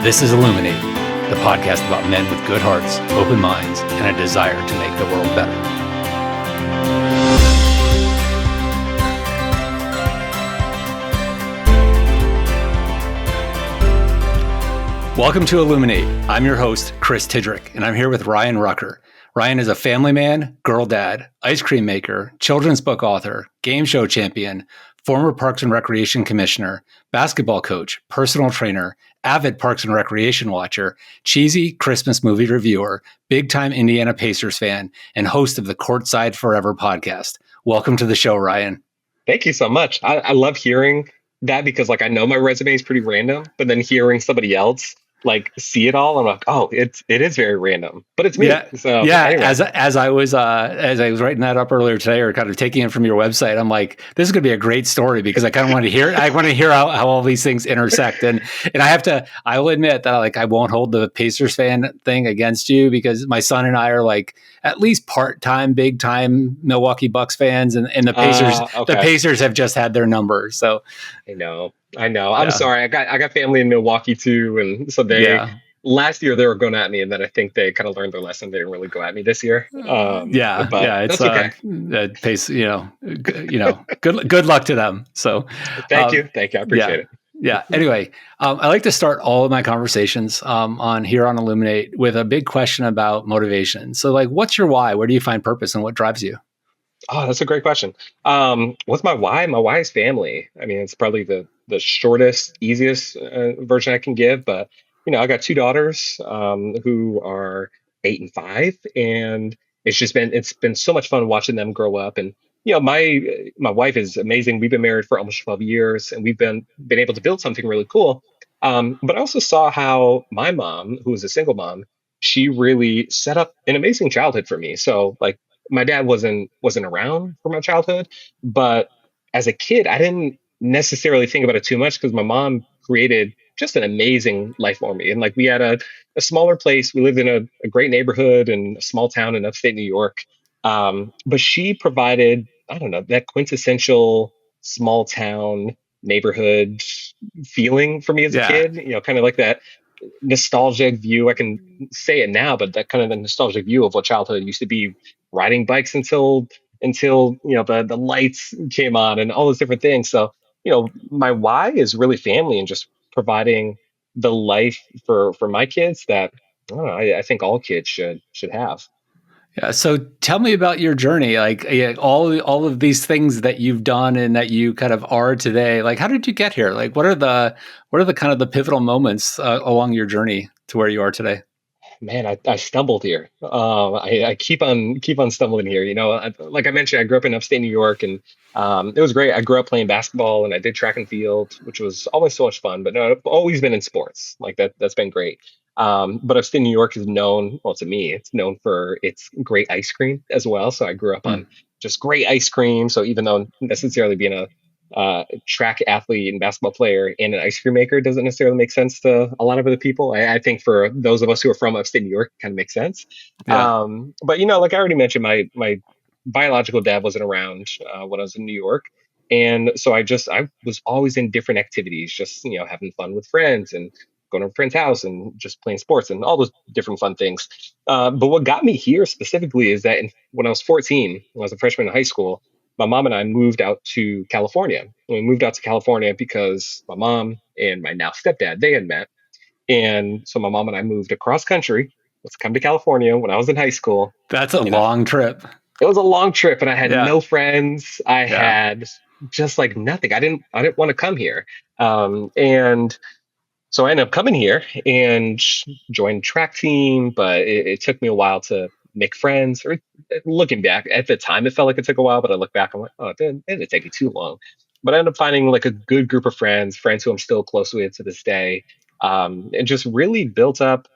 This is ILLUMENATE, the podcast about men with good hearts, open minds, and a desire to make the world better. Welcome to ILLUMENATE. I'm your host, Chris Tidrick, and I'm here with Ryan Rucker. Ryan is a family man, girl dad, ice cream maker, children's book author, game show champion, former Parks and Recreation commissioner, basketball coach, personal trainer, avid Parks and Recreation watcher, cheesy Christmas movie reviewer, big-time Indiana Pacers fan, and host of the Courtside Forever podcast. Welcome to the show, Ryan. Thank you so much. I love hearing that because I know my resume is pretty random, but then hearing somebody else see it all, I'm like, oh, it is very random, but it's me. Yeah. So yeah. Anyway. As I was writing that up earlier today, or kind of taking it from your website, I'm like, this is going to be a great story because I kind of want to hear. I want to hear how all these things intersect, and I will admit that I won't hold the Pacers fan thing against you because my son and I are at least part-time, big-time Milwaukee Bucks fans, and the Pacers Okay. the Pacers have just had their number. So I know. I'm sorry. I got family in Milwaukee too, and so last year they were going at me, and then I think they kind of learned their lesson. They didn't really go at me this year. But it's okay. Pace. Good luck to them. So thank you. I appreciate it. Yeah. Anyway, I like to start all of my conversations on ILLUMENATE with a big question about motivation. So, what's your why? Where do you find purpose, and what drives you? Oh, that's a great question. What's my why? My why is family. I mean, it's probably the shortest, easiest version I can give. But I got two daughters who are 8 and 5, and it's been so much fun watching them grow up. And my wife is amazing. We've been married for almost 12 years, and we've been able to build something really cool. But I also saw how my mom, who was a single mom, she really set up an amazing childhood for me. So my dad wasn't around for my childhood, but as a kid, I didn't necessarily think about it too much because my mom created just an amazing life for me. And we had a smaller place. We lived in a great neighborhood in a small town in upstate New York. But she provided, I don't know, that quintessential small town neighborhood feeling for me as a kid, kind of like that nostalgic view. I can say it now, but that kind of the nostalgic view of what childhood used to be, riding bikes until the lights came on and all those different things. So my why is really family and just providing the life for my kids that I think all kids should have. Yeah. So tell me about your journey, all of these things that you've done and that you kind of are today. How did you get here? What are the kind of the pivotal moments along your journey to where you are today? Man, I stumbled here. I keep on stumbling here. Like I mentioned, I grew up in upstate New York, and it was great. I grew up playing basketball, and I did track and field, which was always so much fun. But no, I've always been in sports. That's been great. But upstate New York is known, well, to me, it's known for its great ice cream as well. So I grew up on just great ice cream. So even though necessarily being a track athlete and basketball player and an ice cream maker doesn't necessarily make sense to a lot of other people, I think for those of us who are from upstate New York, it kind of makes sense. Yeah. But like I already mentioned, my biological dad wasn't around when I was in New York. And so I was always in different activities, just, having fun with friends and going to a friend's house and just playing sports and all those different fun things. But what got me here specifically is that when I was 14, when I was a freshman in high school, my mom and I moved out to California. And we moved out to California because my mom and my now stepdad, they had met. And so my mom and I moved across country. Let's come to California when I was in high school. That's a long trip. It was a long trip, and I had no friends. I had just nothing. I didn't want to come here. And so I ended up coming here and joined track team, but it took me a while to make friends. Or looking back at the time, it felt like it took a while, but I look back, I'm like, oh, it didn't take me too long. But I ended up finding a good group of friends who I'm still close with to this day, and just really built up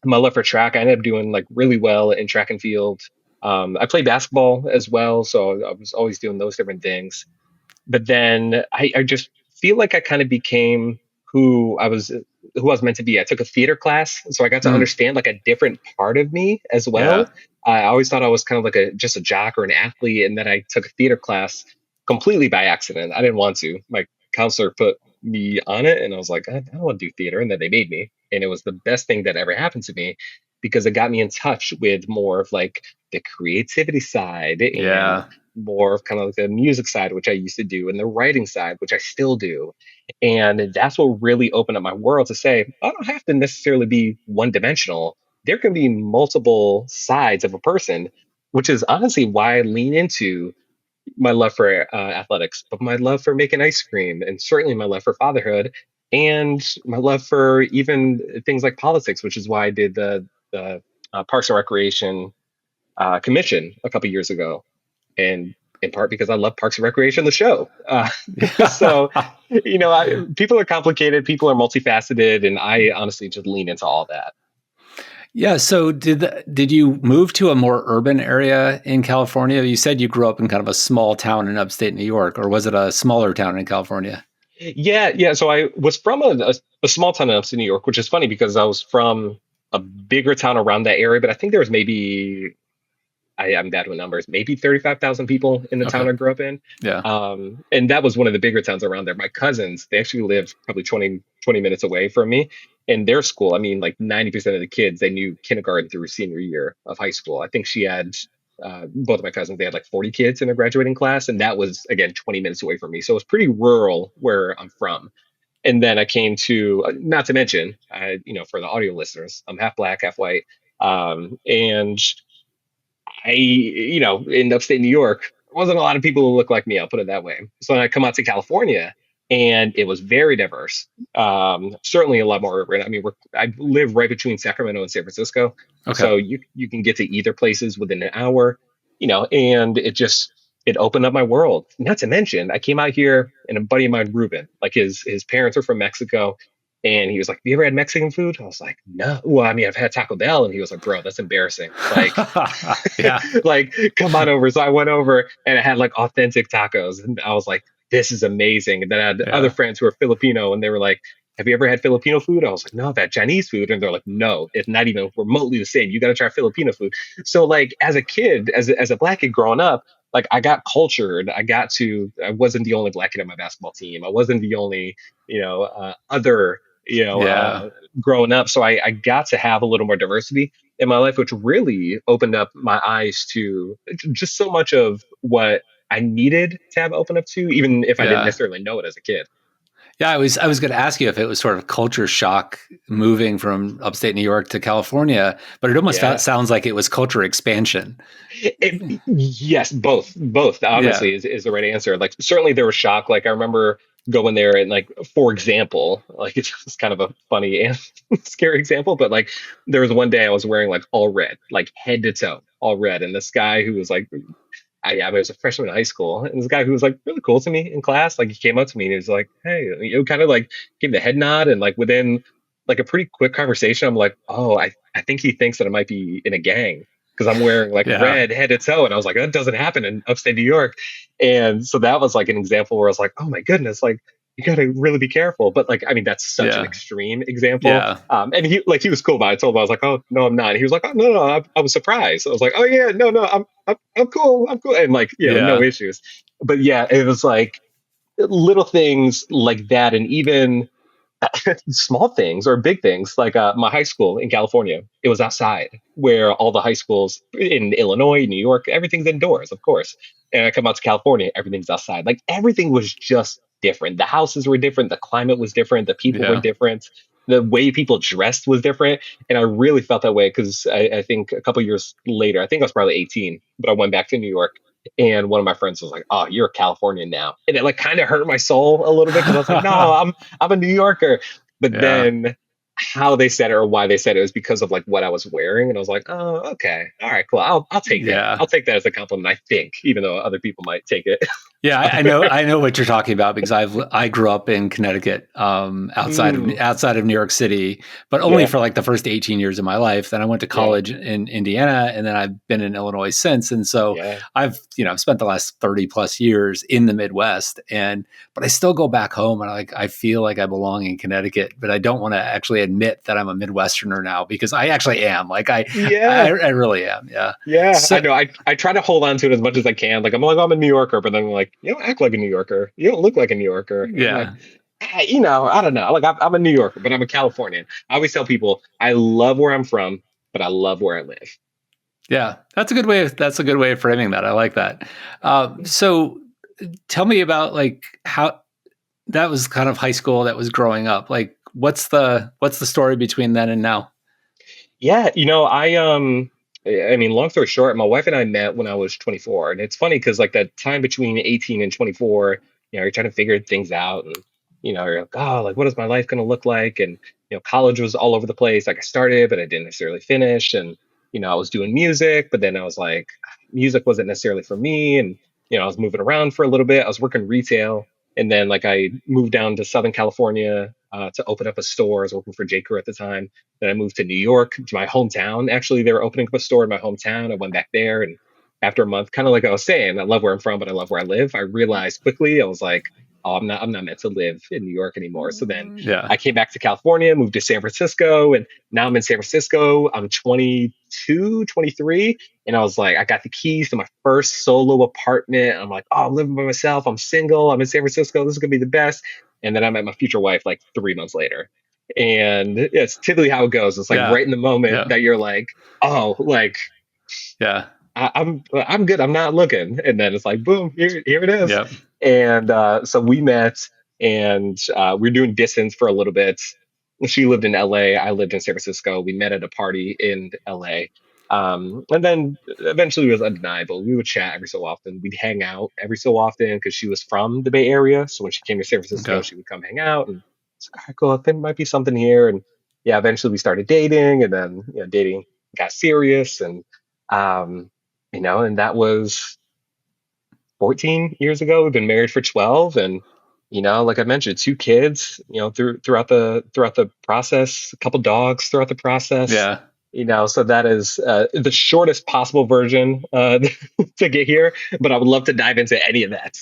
my love for track. I ended up doing really well in track and field. I played basketball as well, so I was always doing those different things. But then I just feel like I kind of became who I was meant to be. I took a theater class, so I got to understand a different part of me as well. Yeah. I always thought I was kind of just a jock or an athlete, and then I took a theater class completely by accident. I didn't want to. My counselor put me on it. And I was like, I don't want to do theater. And then they made me. And it was the best thing that ever happened to me because it got me in touch with more of like the creativity side and Yeah. more of kind of like the music side, which I used to do, and the writing side, which I still do. And that's what really opened up my world to say, I don't have to necessarily be one dimensional. There can be multiple sides of a person, which is honestly why I lean into my love for athletics, but my love for making ice cream, and certainly my love for fatherhood, and my love for even things like politics, which is why I did the Parks and Recreation commission a couple years ago, and in part because I love Parks and Recreation, the show. So, people are complicated, people are multifaceted, and I honestly just lean into all that. Yeah. So did you move to a more urban area in California? You said you grew up in kind of a small town in upstate New York, or was it a smaller town in California? Yeah, yeah. So I was from a small town in upstate New York, which is funny because I was from a bigger town around that area, but I think there was maybe I'm bad with numbers, maybe 35,000 people in the Okay. town I grew up in. Yeah. And that was one of the bigger towns around there. My cousins, they actually lived probably 20 minutes away from me. And their school, I mean, like 90% of the kids, they knew kindergarten through senior year of high school. I think she had, both of my cousins, they had like 40 kids in their graduating class. And that was, again, 20 minutes away from me. So it was pretty rural where I'm from. And then I came to, not to mention, for the audio listeners, I'm half black, half white. And in upstate New York, there wasn't a lot of people who look like me. I'll put it that way. So when I come out to California, and it was very diverse. Certainly a lot more urban. I mean, I live right between Sacramento and San Francisco, Okay. so you can get to either places within an hour. And it opened up my world. Not to mention, I came out here, and a buddy of mine, Ruben, like his parents are from Mexico. And he was like, "Have you ever had Mexican food?" I was like, "No." Well, I mean, I've had Taco Bell. And he was like, "Bro, that's embarrassing. Like, Yeah. like, come on over." So I went over and I had like authentic tacos, and I was like, "This is amazing." And then I had other Yeah. friends who are Filipino, and they were like, "Have you ever had Filipino food?" I was like, "No, I've had Chinese food." And they're like, "No, it's not even remotely the same. You got to try Filipino food." So like as a kid, as a black kid growing up, like I got cultured. I wasn't the only black kid on my basketball team. I wasn't the only, other, Yeah. growing up. So I got to have a little more diversity in my life, which really opened up my eyes to just so much of what I needed to have open up to, even if I didn't Yeah. necessarily know it as a kid. Yeah, I was going to ask you if it was sort of culture shock moving from upstate New York to California, but it almost Yeah. sounds like it was culture expansion. Yes, both Yeah. honestly is the right answer. Like certainly there was shock. Like I remember going there and like, for example, like it's just kind of a funny and scary example, but like there was one day I was wearing like all red, like head to toe, all red. And this guy who was like, I was a freshman in high school, and this guy who was like really cool to me in class, like he came up to me and he was like, "Hey," kind of like gave the head nod, and like within like a pretty quick conversation, I'm like, "Oh, I think he thinks that I might be in a gang because I'm wearing like Yeah. red head to toe," and I was like, "That doesn't happen in upstate New York," and so that was like an example where I was like, "Oh my goodness, like." You gotta really be careful, but like, I mean, that's such an Yeah. extreme example. Yeah. And he was cool, but I told him I was like, "Oh no, I'm not." And he was like, "Oh no, no, I was surprised." I was like, "Oh yeah, no, no, I'm cool. I'm cool." And like, no Yeah. issues. But yeah, it was like little things like that. And even small things or big things like my high school in California, it was outside where all the high schools in Illinois, New York, everything's indoors, of course. And I come out to California, everything's outside. Like everything was just different. The houses were different. The climate was different. The people were Yeah. different. The way people dressed was different. And I really felt that way because I think a couple years later, I think I was probably 18, but I went back to New York. And one of my friends was like, "Oh, you're a Californian now," and it like kind of hurt my soul a little bit because I was like, "No, I'm a New Yorker." But Yeah. then how they said it or why they said it was because of like what I was wearing, and I was like, "Oh, okay, all right, cool. I'll take that. Yeah. I'll take that as a compliment. I think, even though other people might take it." Yeah, I know what you're talking about because I grew up in Connecticut, Mm, outside of New York City, but only yeah, for like the first 18 years of my life. Then I went to yeah, college in Indiana, and then I've been in Illinois since. And so yeah, I've spent the last 30 plus years in the Midwest, but I still go back home and I feel like I belong in Connecticut, but I don't want to actually admit that I'm a Midwesterner now because I actually am. Like yeah. I really am. Yeah. Yeah, I So know. I try to hold on to it as much as I can. Like I'm like, "I'm a New Yorker," but then I'm like, "You don't act like a New Yorker. You don't look like a New Yorker." And I'm like, yeah. I don't know. Like I'm a New Yorker, but I'm a Californian. I always tell people I love where I'm from, but I love where I live. Yeah, that's a good way of framing that. I like that. So tell me about like how that was kind of high school. That was growing up. Like, what's the story between then and now? Yeah, I mean, long story short, my wife and I met when I was 24, and it's funny because like that time between 18 and 24, you're trying to figure things out, and you're like, oh, like what is my life going to look like? And college was all over the place. Like I started, but I didn't necessarily finish, and I was doing music, but then I was like, music wasn't necessarily for me, and I was moving around for a little bit. I was working retail, and then like I moved down to Southern California to open up a store. I was working for J. Crew at the time. Then I moved to New York, to my hometown. Actually, they were opening up a store in my hometown. I went back there, and after a month, kind of like I was saying, I love where I'm from, but I love where I live. I realized quickly, I was like, oh, I'm not meant to live in New York anymore. So then Yeah, I came back to California, moved to San Francisco, and now I'm in San Francisco. I'm 22, 23, and I was like, I got the keys to my first solo apartment. I'm like, oh, I'm living by myself. I'm single. I'm in San Francisco. This is gonna be the best. And then I met my future wife like 3 months later. And it's typically how it goes. It's like yeah, right in the moment yeah, that you're like, oh, like yeah, I'm good. I'm not looking. And then it's like, boom, here it is. yeah. And so we met, and we were doing distance for a little bit. She lived in LA. I lived in San Francisco. We met at a party in LA. And then eventually it was undeniable. We would chat every so often. We'd hang out every so often because she was from the Bay Area. So when she came to San Francisco, Okay. she would come hang out, and it's like, all right, cool. I think there might be something here. And yeah, eventually we started dating, and then dating got serious, um, and that was 14 years ago. We've been married for 12, and like I mentioned, two kids, throughout the process, a couple dogs throughout the process. Yeah. So that is the shortest possible version to get here, but I would love to dive into any of that.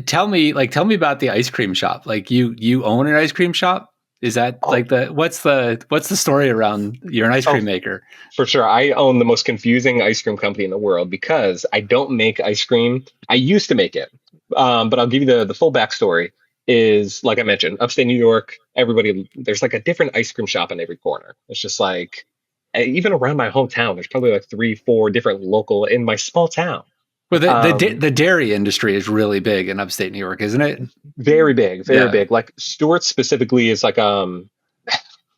Tell me about the ice cream shop. Like you own an ice cream shop? Is that Oh, like what's the story around you're an ice oh, cream maker? for sure. I own the most confusing ice cream company in the world because I don't make ice cream. I used to make it, but I'll give you the full backstory. Is like I mentioned, upstate New York. Everybody, there's like a different ice cream shop in every corner. It's just like even around my hometown, there's probably like three, four different local in my small town. Well, Um, the dairy industry is really big in upstate New York, isn't it? Very big, very Yeah. big. Like Stewart's specifically is like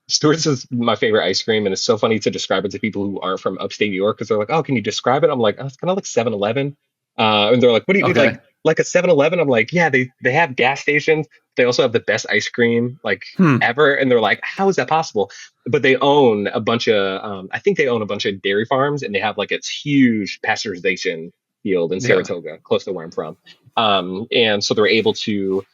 Stewart's is my favorite ice cream, and it's so funny to describe it to people who aren't from upstate New York because they're like, "Oh, can you describe it?" I'm like, "Oh, it's kind of like 7-Eleven," and they're like, "What do you Okay. like a 7-Eleven?" I'm like, "Yeah, they have gas stations. They also have the best ice cream like Hmm. ever." And they're like, "How is that possible?" But they own a bunch of, I think they own a bunch of dairy farms, and they have like its huge pasteurization field in Yeah. Saratoga, close to where I'm from. And so they're able to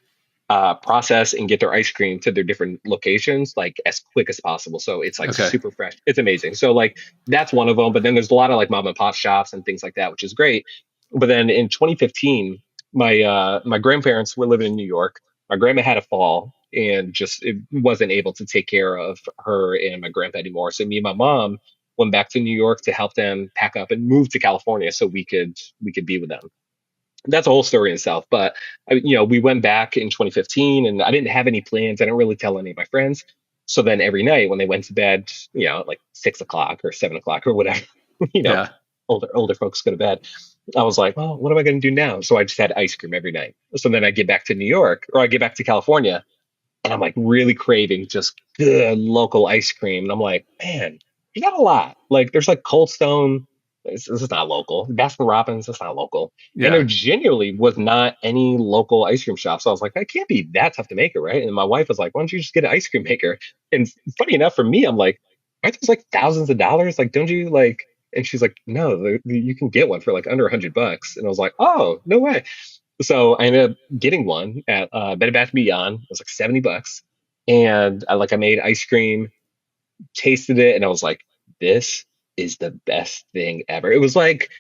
process and get their ice cream to their different locations like as quick as possible. So it's like Okay. super fresh. It's amazing. So like that's one of them. But then there's a lot of like mom and pop shops and things like that, which is great. But then in 2015, my grandparents were living in New York. My grandma had a fall and just it wasn't able to take care of her and my grandpa anymore. So me and my mom went back to New York to help them pack up and move to California so we could be with them. That's a whole story in itself. But we went back in 2015, and I didn't have any plans. I didn't really tell any of my friends. So then every night when they went to bed, like 6 o'clock or 7 o'clock or whatever, you know, Yeah. older folks go to bed. I was like, well, what am I going to do now? So I just had ice cream every night. So then I get back to New York, or I get back to California, and I'm like really craving just good local ice cream. And I'm like, man, you got a lot. Like there's like Cold Stone. This is not local. Baskin Robbins, it's not local. And there Yeah. genuinely was not any local ice cream shop. So I was like, that can't be that tough to make it, right? And my wife was like, why don't you just get an ice cream maker? And funny enough, for me, I'm like, aren't those like thousands of dollars? Like, don't you like? And she's like, no, you can get one for like under $100. And I was like, oh, no way. So I ended up getting one at Bed and Bath Beyond. It was like $70, and I made ice cream, tasted it, and I was like, this is the best thing ever. It was like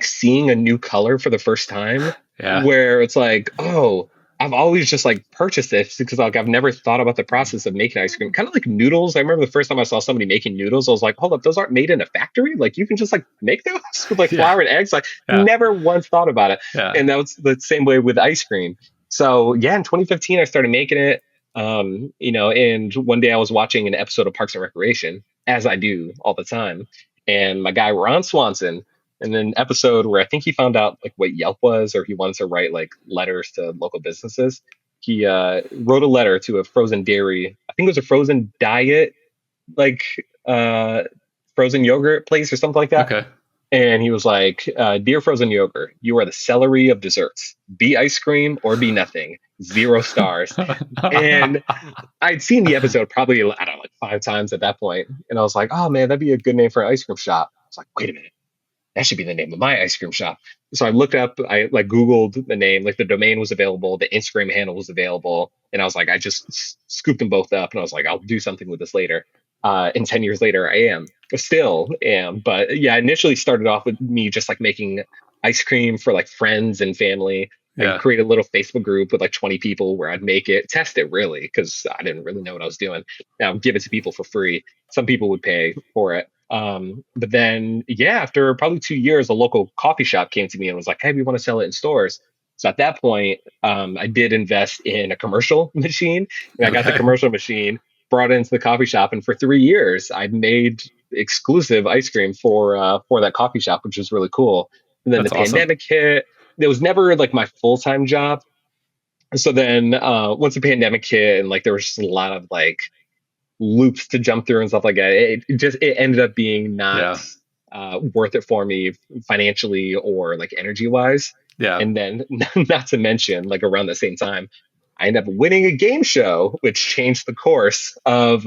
seeing a new color for the first time, Yeah. where it's like, oh, I've always just like purchased this because like I've never thought about the process of making ice cream. Kind of like noodles. I remember the first time I saw somebody making noodles, I was like, hold up, those aren't made in a factory. Like you can just like make those with like Yeah. flour and eggs. Like Yeah. never once thought about it. Yeah. And that was the same way with ice cream. So yeah, in 2015, I started making it. And one day I was watching an episode of Parks and Recreation, as I do all the time, and my guy Ron Swanson, in an episode where I think he found out like what Yelp was, or he wanted to write like letters to local businesses. He wrote a letter to a frozen dairy. I think it was a frozen diet, like uh, frozen yogurt place or something like that. Okay. And he was like, "Dear frozen yogurt, you are the celery of desserts. Be ice cream or be nothing. 0 stars." And I'd seen the episode probably, I don't know, like 5 times at that point. And I was like, "Oh man, that'd be a good name for an ice cream shop." I was like, "Wait a minute, that should be the name of my ice cream shop." So I looked up, I like Googled the name, like the domain was available, the Instagram handle was available. And I was like, I just scooped them both up and I was like, I'll do something with this later. And 10 years later, I am still am. But yeah, I initially started off with me just like making ice cream for like friends and family. I'd Yeah. create a little Facebook group with like 20 people where I'd make it, test it really, because I didn't really know what I was doing. Give it to people for free. Some people would pay for it. But then, yeah, after probably 2 years, a local coffee shop came to me and was like, "Hey, we want to sell it in stores." So at that point, I did invest in a commercial machine, and I got the Okay. commercial machine, brought it into the coffee shop, and for 3 years, I made exclusive ice cream for that coffee shop, which was really cool. And then the That's awesome. pandemic hit. It was never like my full time job. So then, once the pandemic hit, and like there was just a lot of like loops to jump through and stuff like that. It ended up being not Yeah. worth it for me financially or like energy wise. Yeah. And then, not to mention, like around the same time, I ended up winning a game show, which changed the course of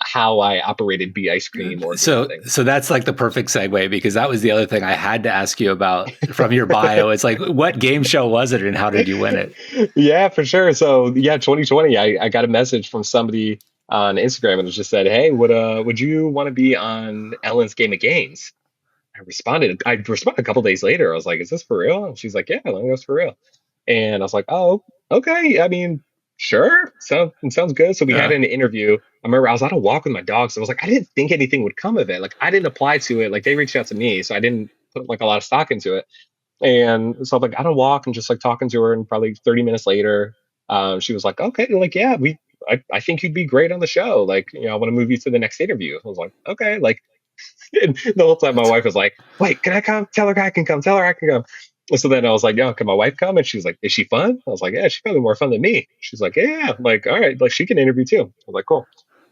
how I operated Be Ice Cream or Be So, Nothing. so that's like the perfect segue because that was the other thing I had to ask you about from your bio. It's like, what game show was it and how did you win it? Yeah, for sure. So yeah, 2020, I got a message from somebody on Instagram and it just said, "Hey, would you want to be on Ellen's Game of Games?" I responded a couple days later. I was like, "Is this for real?" And she's like, "Yeah, let me know it's for real." And I was like, "Oh, okay. I mean, sure. Sounds good." So we had Yeah. an interview. I remember I was on a walk with my dog, so I was like, I didn't think anything would come of it. Like I didn't apply to it. Like they reached out to me, so I didn't put like a lot of stock into it. And so I'm like on a walk and just like talking to her, and probably 30 minutes later, she was like, "Okay, like yeah, I think you'd be great on the show. Like, I want to move you to the next interview." I was like, "Okay." Like, and the whole time my That's wife was like, "Wait, can I come? Tell her I can come. Tell her I can come." And so then I was like, "Yo, can my wife come?" And she was like, "Is she fun?" I was like, "Yeah, she's probably more fun than me." She's like, "Yeah." I'm like, "All right, like she can interview too." I was like, "Cool."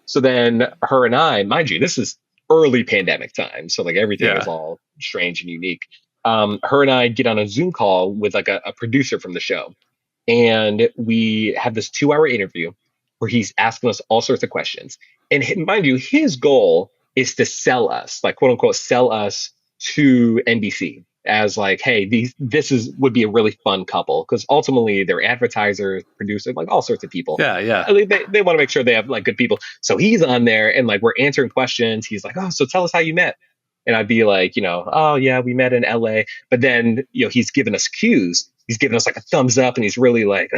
So then her and I, mind you, this is early pandemic time, so like everything is yeah. all strange and unique. Her and I get on a Zoom call with like a producer from the show, and we have this 2 hour interview where he's asking us all sorts of questions. And mind you, his goal is to sell us, like quote unquote, sell us to NBC as like, "Hey, this is would be a really fun couple," because ultimately they're advertisers, producers, like all sorts of people. Yeah. Yeah. They want to make sure they have like good people. So he's on there and like we're answering questions. He's like, "Oh, so tell us how you met." And I'd be like, "Oh yeah, we met in LA." But then, he's given us cues. He's giving us like a thumbs up and he's really like,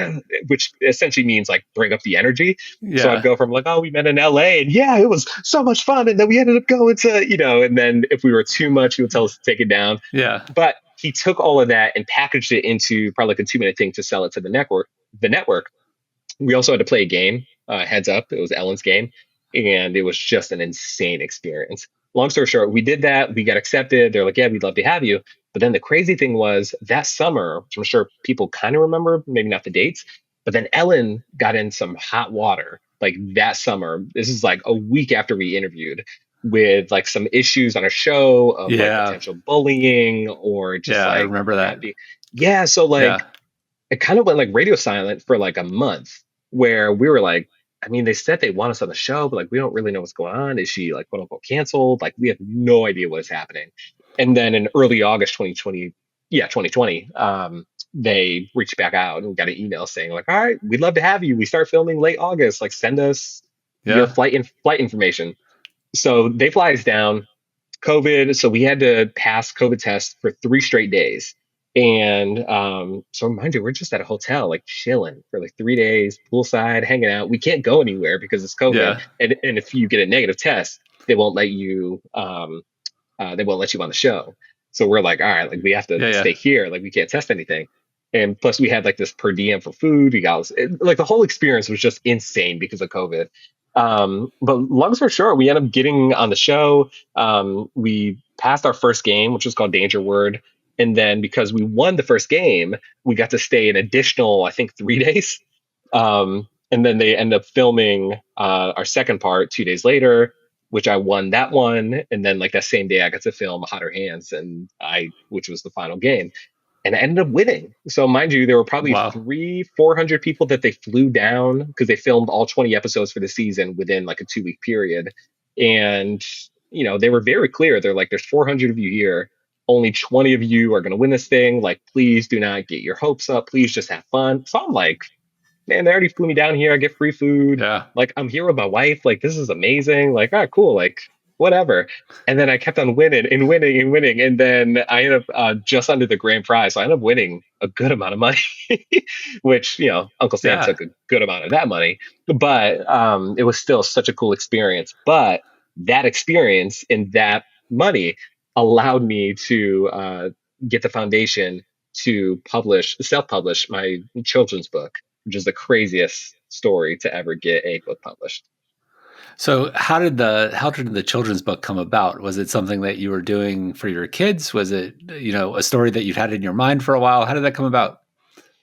which essentially means like bring up the energy. So I'd Yeah. go from like, "Oh, we met in LA and yeah, it was so much fun." And then we ended up going to, and then if we were too much, he would tell us to take it down. Yeah. But he took all of that and packaged it into probably like a 2 minute thing to sell it to the network. We also had to play a game. Heads up, it was Ellen's game, and it was just an insane experience. Long story short, we did that. We got accepted. They're like, "Yeah, we'd love to have you." But then the crazy thing was that summer, which I'm sure people kind of remember, maybe not the dates, but then Ellen got in some hot water like that summer. This is like a week after we interviewed, with like some issues on a show of like Yeah. potential bullying or just Yeah. I like remember not that. be. Yeah, so like Yeah. it kind of went like radio silent for like a month, where we were like, I mean, they said they want us on the show, but like we don't really know what's going on. Is she like quote unquote canceled? Like we have no idea what is happening. And then in early August 2020, yeah, 2020, they reached back out and we got an email saying like, "All right, we'd love to have you. We start filming late August. Like send us your Yeah. flight information." So they fly us down. COVID, so we had to pass COVID tests for 3 straight days. And so mind you, we're just at a hotel, like chilling for like 3 days, poolside, hanging out. We can't go anywhere because it's COVID. Yeah. And if you get a negative test, they won't let you they won't let you on the show. So we're like, all right, like we have to Yeah. stay Yeah. here, like we can't test anything. And plus we had like this per diem for food. Like the whole experience was just insane because of COVID. But long story short, we ended up getting on the show. We passed our first game, which was called Danger Word. And then because we won the first game, we got to stay an additional, I think, 3 days. And then they end up filming our second part 2 days later, which I won that one. And then like that same day, I got to film Hotter Hands, which was the final game, and I ended up winning. So mind you, there were probably Wow. 400 people that they flew down because they filmed all 20 episodes for the season within like a 2 week period. And they were very clear. They're like, there's 400 of you here. Only 20 of you are going to win this thing. Like, please do not get your hopes up. Please just have fun. So I'm like, man, they already flew me down here. I get free food. Yeah. Like, I'm here with my wife. Like, this is amazing. Like, ah, cool. Like, whatever. And then I kept on winning and winning and winning. And then I ended up just under the grand prize. So I ended up winning a good amount of money, which, Uncle Sam Yeah. took a good amount of that money. But it was still such a cool experience. But that experience and that money allowed me to get the foundation to self-publish my children's book, which is the craziest story to ever get a book published. So how did the children's book come about? Was it something that you were doing for your kids? Was it, a story that you've had in your mind for a while? How did that come about?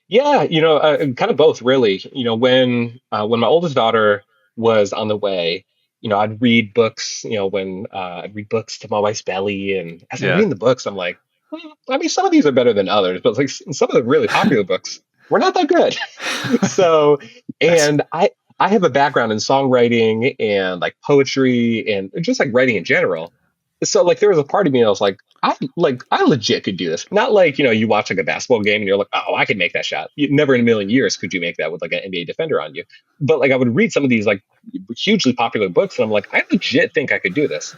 Yeah, kind of both, really. When my oldest daughter was on the way, I'd read books. When I'd read books to my wife's belly, and as I'm Yeah. reading the books, I'm like, I mean, some of these are better than others, but like some of the really popular books were not that good. So, That's and I have a background in songwriting and like poetry and just like writing in general. So like there was a part of me that was I legit could do this. Not like, you watch like a basketball game and you're like, oh, I could make that shot. Never in a million years could you make that with like an NBA defender on you. But like I would read some of these like hugely popular books and I'm like, I legit think I could do this.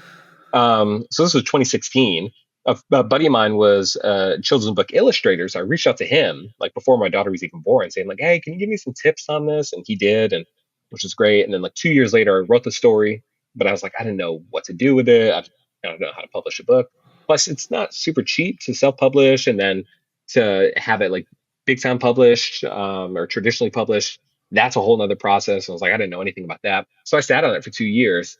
So this was 2016. A buddy of mine was a children's book illustrator. So I reached out to him like before my daughter was even born, saying like, hey, can you give me some tips on this? And he did, and which is great. And then like 2 years later, I wrote the story, but I was like, I didn't know what to do with it. I don't know how to publish a book. Plus, it's not super cheap to self-publish, and then to have it like big time published or traditionally published. That's a whole nother process. I was like, I didn't know anything about that. So I sat on it for 2 years.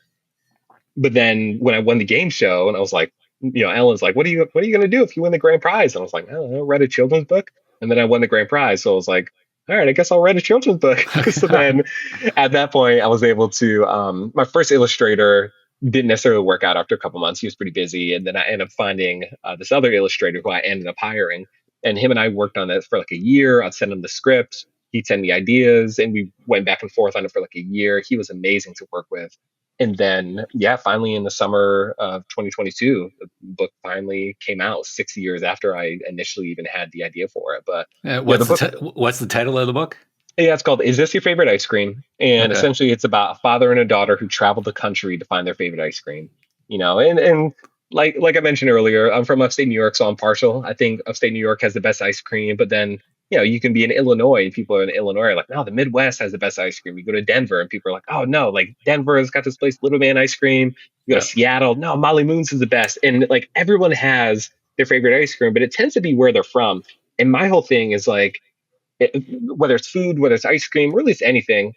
But then when I won the game show, and I was like, Ellen's like, what are you going to do if you win the grand prize? And I was like, I don't know, write a children's book. And then I won the grand prize. So I was like, all right, I guess I'll write a children's book. So then at that point, I was able to, my first illustrator didn't necessarily work out after a couple months. He was pretty busy. And then I ended up finding this other illustrator who I ended up hiring. And him and I worked on it for like a year. I'd send him the script. He'd send me ideas. And we went back and forth on it for like a year. He was amazing to work with. And then, yeah, finally in the summer of 2022, the book finally came out 6 years after I initially even had the idea for it. But what's the title of the book? yeah, it's called "Is This Your Favorite Ice Cream?" And Okay. essentially, it's about a father and a daughter who traveled the country to find their favorite ice cream. And like I mentioned earlier, I'm from upstate New York, so I'm partial. I think upstate New York has the best ice cream, but then you can be in Illinois and people in Illinois are like, no, the Midwest has the best ice cream. You go to Denver and people are like, oh no, like Denver has got this place, Little Man Ice Cream. You go to Seattle, no, Molly Moon's is the best. And like everyone has their favorite ice cream, but it tends to be where they're from. And my whole thing is like, whether it's food, whether it's ice cream, really it's anything.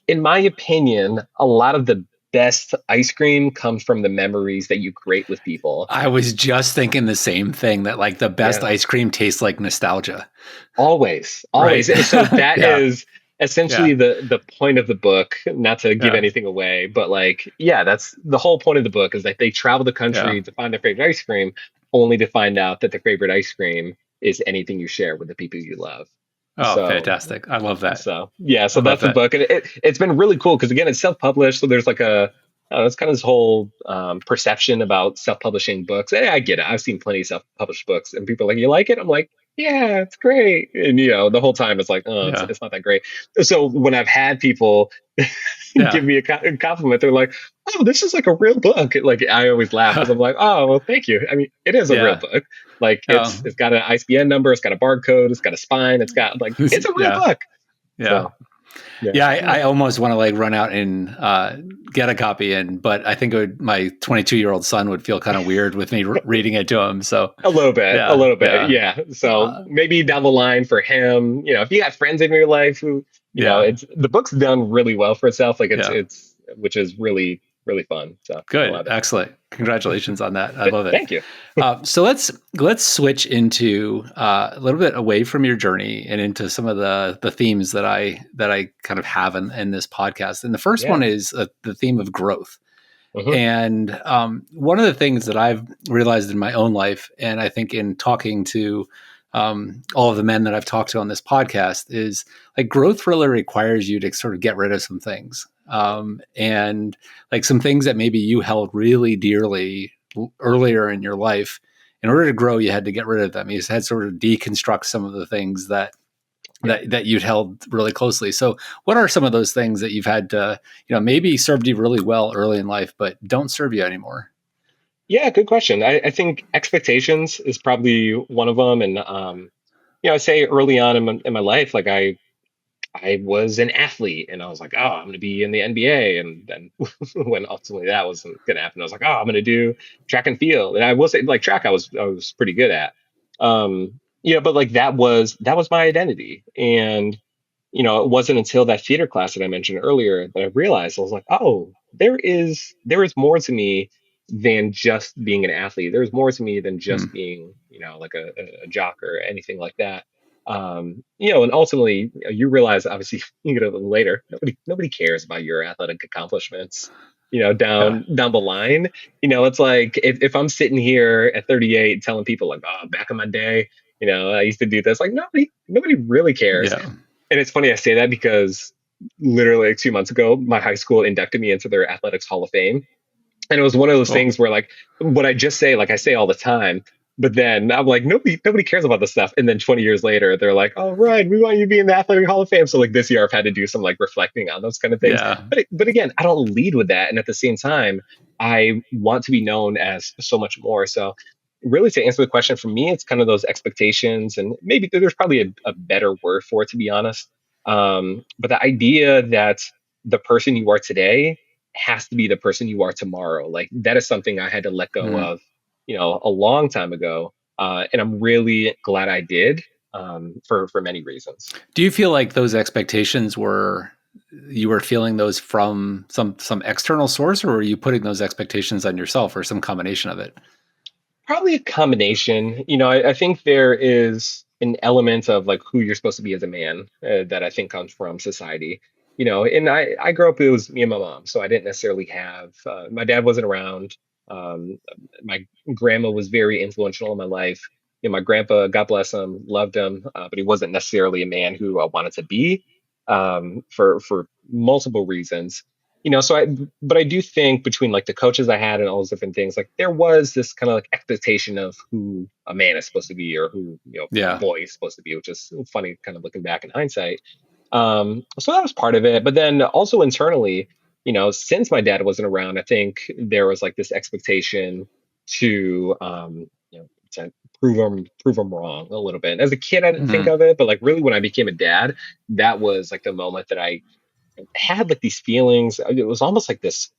In my opinion, a lot of the best ice cream comes from the memories that you create with people. I was just thinking the same thing, that like the best ice cream tastes like nostalgia. Always. Right. And so that is essentially the point of the book, not to give anything away, but like, that's the whole point of the book, is that they travel the country to find their favorite ice cream, only to find out that their favorite ice cream is anything you share with the people you love. Oh, fantastic. I love that. So that's the book. And it's been really cool because, again, it's self-published. So there's like it's kind of this whole perception about self-publishing books. And I get it. I've seen plenty of self-published books and people are like, you like it? I'm like, yeah, it's great. And, the whole time it's like, it's not that great. So when I've had people give me a compliment, they're like, oh, this is like a real book. Like I always laugh because I'm like, oh, well, thank you. I mean, it is a real book. Like it's got an ISBN number, it's got a barcode, it's got a spine, it's got like, it's a real book. Yeah. Yeah. Yeah, I almost want to like run out and get a copy in, but I think my 22-year-old son would feel kind of weird with me reading it to him. So A little bit, a yeah, little bit. yeah, Yeah. So uh, maybe down the line for him, if you got friends in your life who, yeah, it's the book's done really well for itself. Like yeah. which is really, really fun. So I Good, love it. excellent. Congratulations on that. I love it. Thank you. So let's switch into a little bit away from your journey and into some of the themes that I kind of have in this podcast. And the first one Yeah. is the theme of growth. Hmm. And one of the things that I've realized in my own life, and I think in talking to all of the men that I've talked to on this podcast, is like growth really requires you to sort of get rid of some things. And like some things that maybe you held really dearly earlier in your life. In order to grow, you had to get rid of them. You just had to sort of deconstruct some of the things that Yeah. that you'd held really closely. So what are some of those things that you've had to, maybe served you really well early in life, but don't serve you anymore? Yeah. Good question. I think expectations is probably one of them. And, I say early on in my life, like I was an athlete and I was like, oh, I'm going to be in the NBA. And then when ultimately that wasn't going to happen, I was like, oh, I'm going to do track and field. And I will say like track, I was pretty good at, but like that was my identity. And, it wasn't until that theater class that I mentioned earlier that I realized I was like, oh, there is more to me than just being an athlete. There's more to me than just Hmm. being, like a jock or anything like that. And ultimately, you realize obviously you get a little later, nobody cares about your athletic accomplishments, Yeah. down the line. It's like if I'm sitting here at 38 telling people like, oh, back in my day, I used to do this, like nobody really cares. Yeah. And it's funny I say that because literally like 2 months ago, my high school inducted me into their athletics hall of fame. And it was one of those Cool. things where like what I just say, like I say all the time, but then I'm like, nobody cares about this stuff. And then 20 years later, they're like, oh, Ryan, we want you to be in the athletic hall of fame. So like this year I've had to do some like reflecting on those kind of things. Yeah. But again, I don't lead with that. And at the same time, I want to be known as so much more. So really to answer the question for me, it's kind of those expectations, and maybe there's probably a better word for it, to be honest. But the idea that the person you are today has to be the person you are tomorrow. Like that is something I had to let go Mm. of, a long time ago. And I'm really glad I did, for many reasons. Do you feel like those expectations you were feeling those from some external source, or were you putting those expectations on yourself, or some combination of it? Probably a combination. I think there is an element of like who you're supposed to be as a man, that I think comes from society. And I grew up, it was me and my mom. So I didn't necessarily have, my dad wasn't around. My grandma was very influential in my life. My grandpa, God bless him, loved him, but he wasn't necessarily a man who I wanted to be, for multiple reasons. But I do think between like the coaches I had and all those different things, like there was this kind of like expectation of who a man is supposed to be, or who, a Yeah. boy is supposed to be, which is funny kind of looking back in hindsight. So that was part of it. But then also internally, since my dad wasn't around, I think there was like this expectation to, to prove him wrong a little bit. As a kid, I didn't think Hmm. of it, but like really when I became a dad, that was like the moment that I had like these feelings. It was almost like this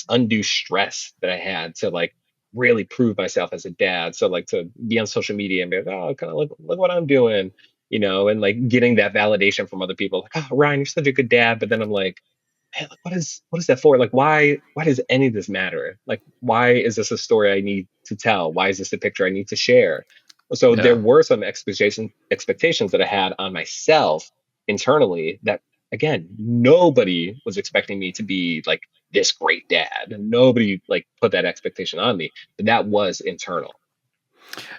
undue stress that I had to like really prove myself as a dad. So like to be on social media and be like, oh, kind of look what I'm doing, and like getting that validation from other people, like, oh, Ryan, you're such a good dad. But then I'm like, man, like, what is that for? Like, why does any of this matter? Like, why is this a story I need to tell? Why is this a picture I need to share? So there Yeah. were some expectations that I had on myself internally that, again, nobody was expecting me to be like this great dad. And nobody like put that expectation on me. But that was internal.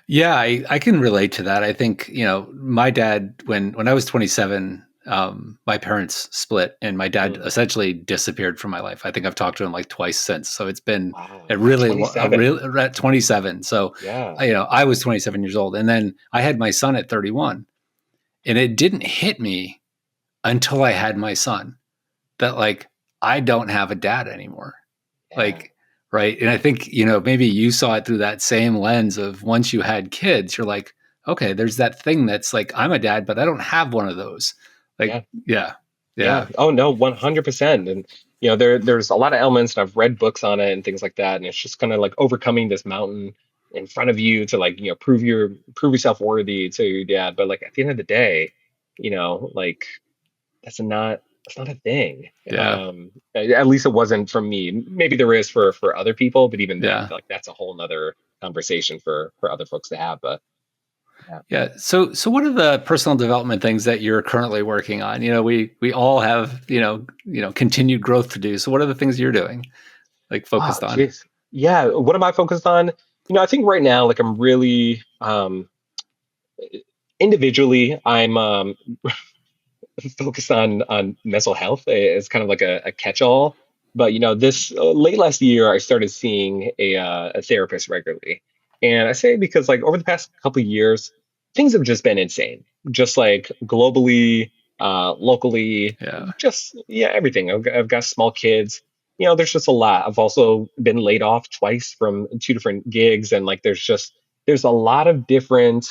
Yeah, I can relate to that. I think, my dad, when I was 27, my parents split and my dad Mm. essentially disappeared from my life. I think I've talked to him like twice since. So it's been Wow. At 27. at 27. So, Yeah. I was 27 years old, and then I had my son at 31, and it didn't hit me until I had my son that like I don't have a dad anymore. Yeah. Like, right. And I think, maybe you saw it through that same lens of once you had kids, you're like, okay, there's that thing that's like, I'm a dad, but I don't have one of those. Like, Yeah. yeah. Yeah. Yeah. Oh no, 100%. And there's a lot of elements, and I've read books on it and things like that. And it's just kind of like overcoming this mountain in front of you to like, prove yourself worthy to your dad. But like at the end of the day, like that's not that's not a thing. Yeah. At least it wasn't from me. Maybe there is for other people, but even then, Yeah. like that's a whole nother conversation for other folks to have. But yeah. Yeah. So what are the personal development things that you're currently working on? We all have, continued growth to do. So what are the things you're doing, like Oh, focused on? jeez. Yeah. What am I focused on? I think right now, like I'm really individually, I'm focused on mental health. It's kind of like a catch-all. But this late last year, I started seeing a therapist regularly, and I say because like over the past couple of years, things have just been insane. Just like globally, locally, Yeah. just yeah, everything. I've got small kids. There's just a lot. I've also been laid off twice from two different gigs, and like there's a lot of different.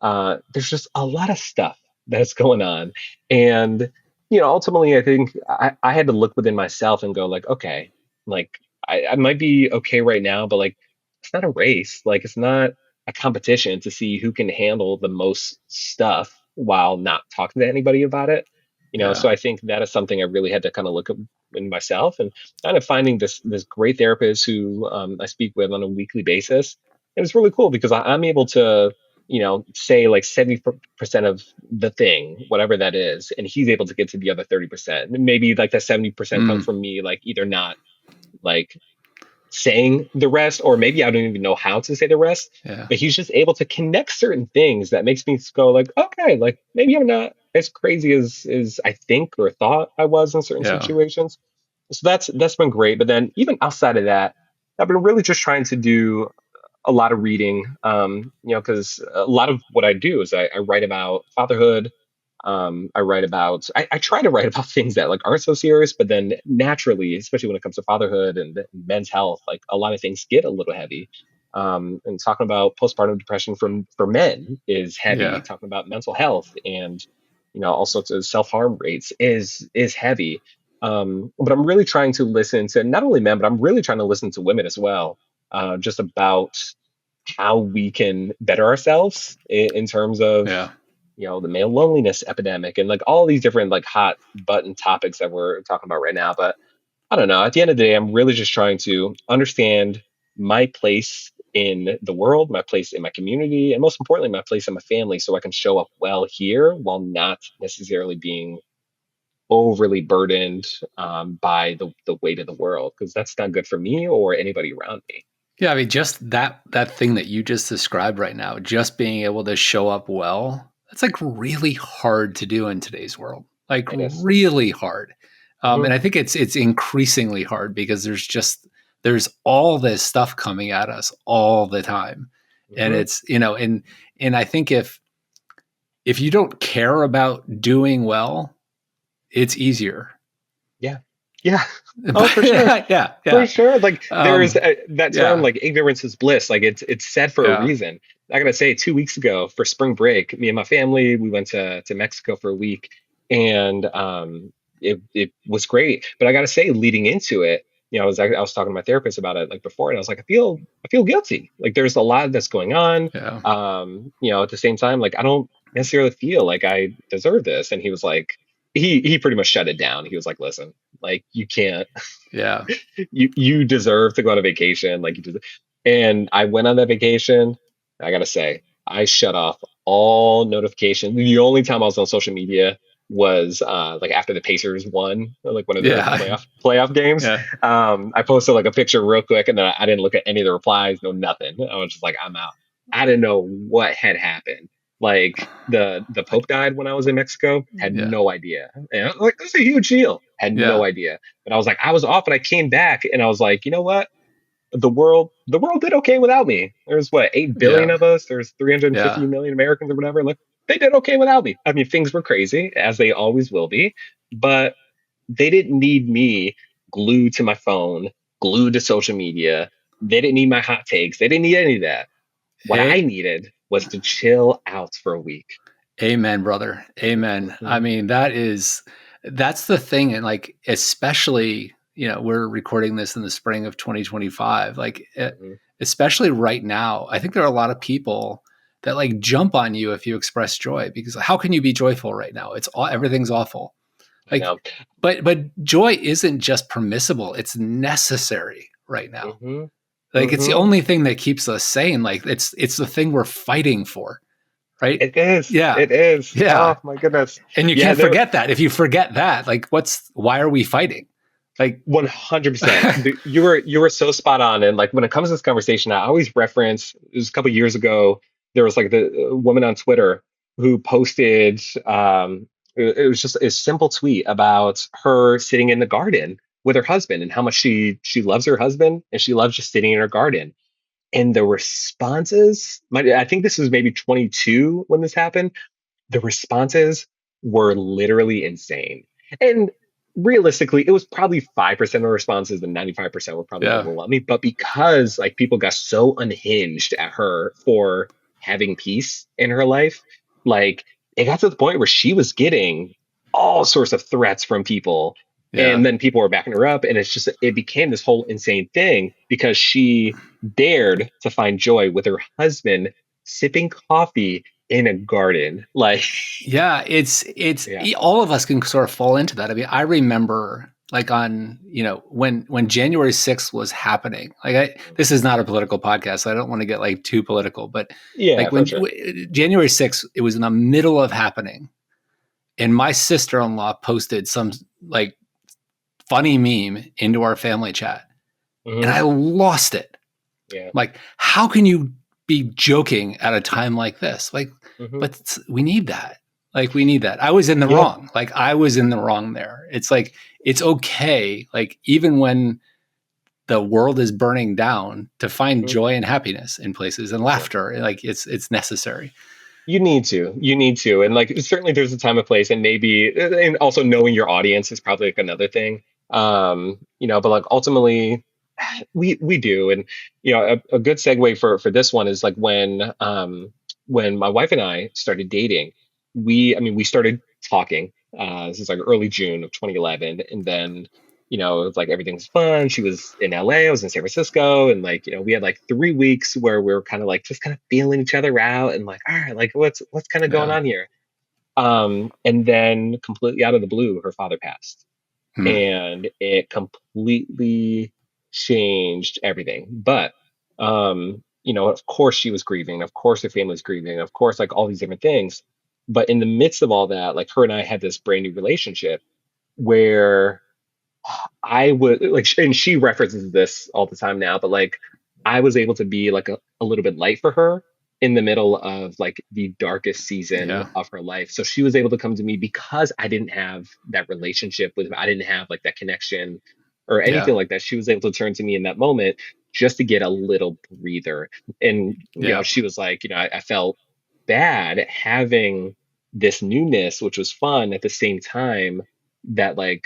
There's just a lot of stuff that's going on. And, ultimately, I think I had to look within myself and go, like, okay, like, I might be okay right now, but like, it's not a race. Like, it's not a competition to see who can handle the most stuff while not talking to anybody about it. Yeah. So I think that is something I really had to kind of look at in myself, and kind of finding this great therapist who I speak with on a weekly basis. And it's really cool because I'm able to say like 70% of the thing, whatever that is, and he's able to get to the other 30%. And maybe like that 70% comes Mm, from me, like either not like saying the rest, or maybe I don't even know how to say the rest, yeah. but he's just able to connect certain things that makes me go like, okay, like maybe I'm not as crazy as I think or thought I was in certain Yeah. situations. So that's been great. But then even outside of that, I've been really just trying to do a lot of reading, because a lot of what I do is I write about fatherhood. I try to write about things that like aren't so serious, but then naturally, especially when it comes to fatherhood and men's health, like a lot of things get a little heavy. And talking about postpartum depression for men is heavy. Yeah. Talking about mental health and all sorts of self harm rates is heavy. But I'm really trying to listen to not only men, but I'm really trying to listen to women as well, just about how we can better ourselves in terms of Yeah. the male loneliness epidemic and like all these different like hot button topics that we're talking about right now. But I don't know, at the end of the day, I'm really just trying to understand my place in the world, my place in my community, and most importantly my place in my family, so I can show up well here while not necessarily being overly burdened by the weight of the world, because that's not good for me or anybody around me. Yeah, I mean, just that thing that you just described right now, just being able to show up well, that's like really hard to do in today's world. Like It is. really hard. And Hmm. I think it's increasingly hard because there's all this stuff coming at us all the time. And Hmm. it's, and I think if you don't care about doing well, it's easier. Yeah. Yeah. Oh, But for sure. yeah, For yeah. sure. Like there's Um, that term, yeah, like ignorance is bliss. Like it's said for a yeah, reason. I gotta say, 2 weeks ago for spring break, me and my family, we went to Mexico for a week, and it was great. But I gotta say, leading into it, I was talking to my therapist about it like before, and I was like, I feel guilty. Like there's a lot that's going on. yeah, At the same time, like I don't necessarily feel like I deserve this. And he was like, he pretty much shut it down. He was like, listen, like you can't, yeah. you deserve to go on a vacation, like you deserve. And I went on that vacation. I gotta say, I shut off all notifications. The only time I was on social media was like after the Pacers won, like one of the Yeah. playoff games. Yeah. I posted like a picture real quick, and then I didn't look at any of the replies, no nothing. I was just like, I'm out. I didn't know what had happened. Like the Pope died when I was in Mexico. Had Yeah. no idea. And I was like, that's a huge deal. Had no Yeah. idea. But I was like, I was off, and I came back, and I was like, you know what? The world did okay without me. There's what, 8 billion Yeah. of us. There's 350 Yeah. million Americans or whatever. Like they did okay without me. I mean, things were crazy as they always will be, but they didn't need me glued to my phone, glued to social media. They didn't need my hot takes. They didn't need any of that. What I A- needed was to chill out for a week. Amen, brother. Amen. I Mhm. mean, that is, That's the thing. And like, especially, we're recording this in the spring of 2025. Like, Hmm. especially right now, I think there are a lot of people that like jump on you if you express joy, because how can you be joyful right now? Everything's awful. I Like, know. but joy isn't just permissible, it's necessary right now. Hmm. Like, it's the Hmm. only thing that keeps us sane. Like, it's the thing we're fighting for, right? It is. Yeah. It is. Yeah. Oh my goodness. And you Yeah, can't there. forget that. If you forget that, like, why are we fighting? Like, 100%. You were so spot on. And like when it comes to this conversation, I always reference, it was a couple years ago, there was like the woman on Twitter who posted it was just a simple tweet about her sitting in the garden with her husband and how much she loves her husband and she loves just sitting in her garden. And the responses, I think this was maybe 22 when this happened, the responses were literally insane. And realistically, it was probably 5% of the responses and 95% were probably yeah. overwhelming. But because like people got so unhinged at her for having peace in her life, like it got to the point where she was getting all sorts of threats from people. Yeah. And then people were backing her up. And it became this whole insane thing because she dared to find joy with her husband sipping coffee in a garden. Like, Yeah, it's yeah. all of us can sort of fall into that. I mean, I remember like on, when January 6th was happening. Like, this is not a political podcast, so I don't want to get like too political, but Yeah, like for when sure. January 6th, it was in the middle of happening, and my sister-in-law posted some like funny meme into our family chat, and Hmm. I lost it. Yeah. Like, how can you be joking at a time like this? Like, Hmm. but we need that. Like, we need that. I was in the Yeah. wrong. Like, I was in the wrong there. It's like, it's okay. Like, even when the world is burning down, to find Hmm. joy and happiness in places and Yeah. laughter, like it's necessary. You need to. And like, certainly there's a time and place, and maybe, and also knowing your audience is probably like another thing. But like ultimately, we do. And, a good segue for this one is like when my wife and I started dating, we started talking, this is like early June of 2011. And then, it was like everything's fun. She was in LA, I was in San Francisco. And like, we had like 3 weeks where we were kind of like just kind of feeling each other out and like, all right, like what's kind of going Yeah. on here? And then completely out of the blue, her father passed. Hmm. And it completely changed everything. But of course she was grieving, of course her family was grieving, of course, like all these different things. But in the midst of all that, like her and I had this brand new relationship where I would like, and she references this all the time now, but like I was able to be like a little bit light for her in the middle of like the darkest season Yeah. of her life. So she was able to come to me because I didn't have that relationship with, I didn't have like that connection or Yeah. anything like that. She was able to turn to me in that moment just to get a little breather. And, Yeah. she was like, I felt bad having this newness, which was fun at the same time that like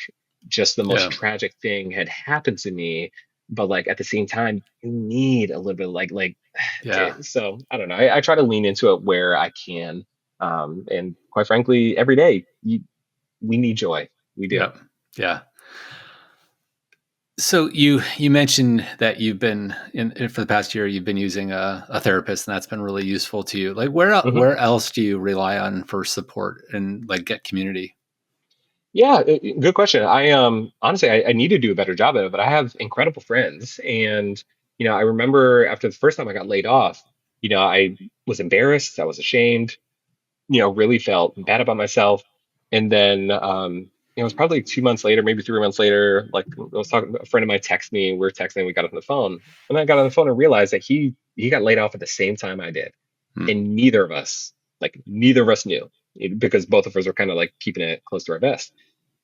just the most Yeah. tragic thing had happened to me. But like at the same time, you need a little bit of like Yeah. so I don't know. I try to lean into it where I can. And quite frankly, every day we need joy. We do. Yeah. Yeah. So you mentioned that you've been for the past year you've been using a therapist, and that's been really useful to you. Like, Hmm. where else do you rely on for support and like get community? Yeah, good question. I honestly I need to do a better job of it, but I have incredible friends. And I remember after the first time I got laid off, I was embarrassed, I was ashamed, really felt bad about myself. And then, it was probably 2 months later, maybe 3 months later, like I was talking, a friend of mine texted me, we were texting, we got on the phone, and I got on the phone and realized that he got laid off at the same time I did. Hmm. And neither of us knew, because both of us were kind of like keeping it close to our vest.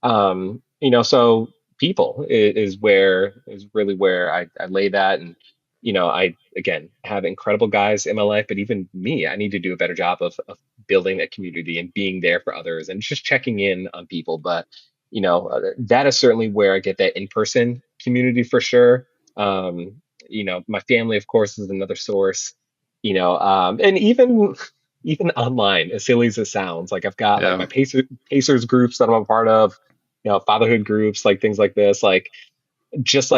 So people is really where I lay that. And, I again have incredible guys in my life, but even me, I need to do a better job of building that community and being there for others and just checking in on people. But, that is certainly where I get that in-person community for sure. My family, of course, is another source, and even online, as silly as it sounds, like I've got like Yeah. my Pacers groups that I'm a part of. fatherhood groups, like things like this, just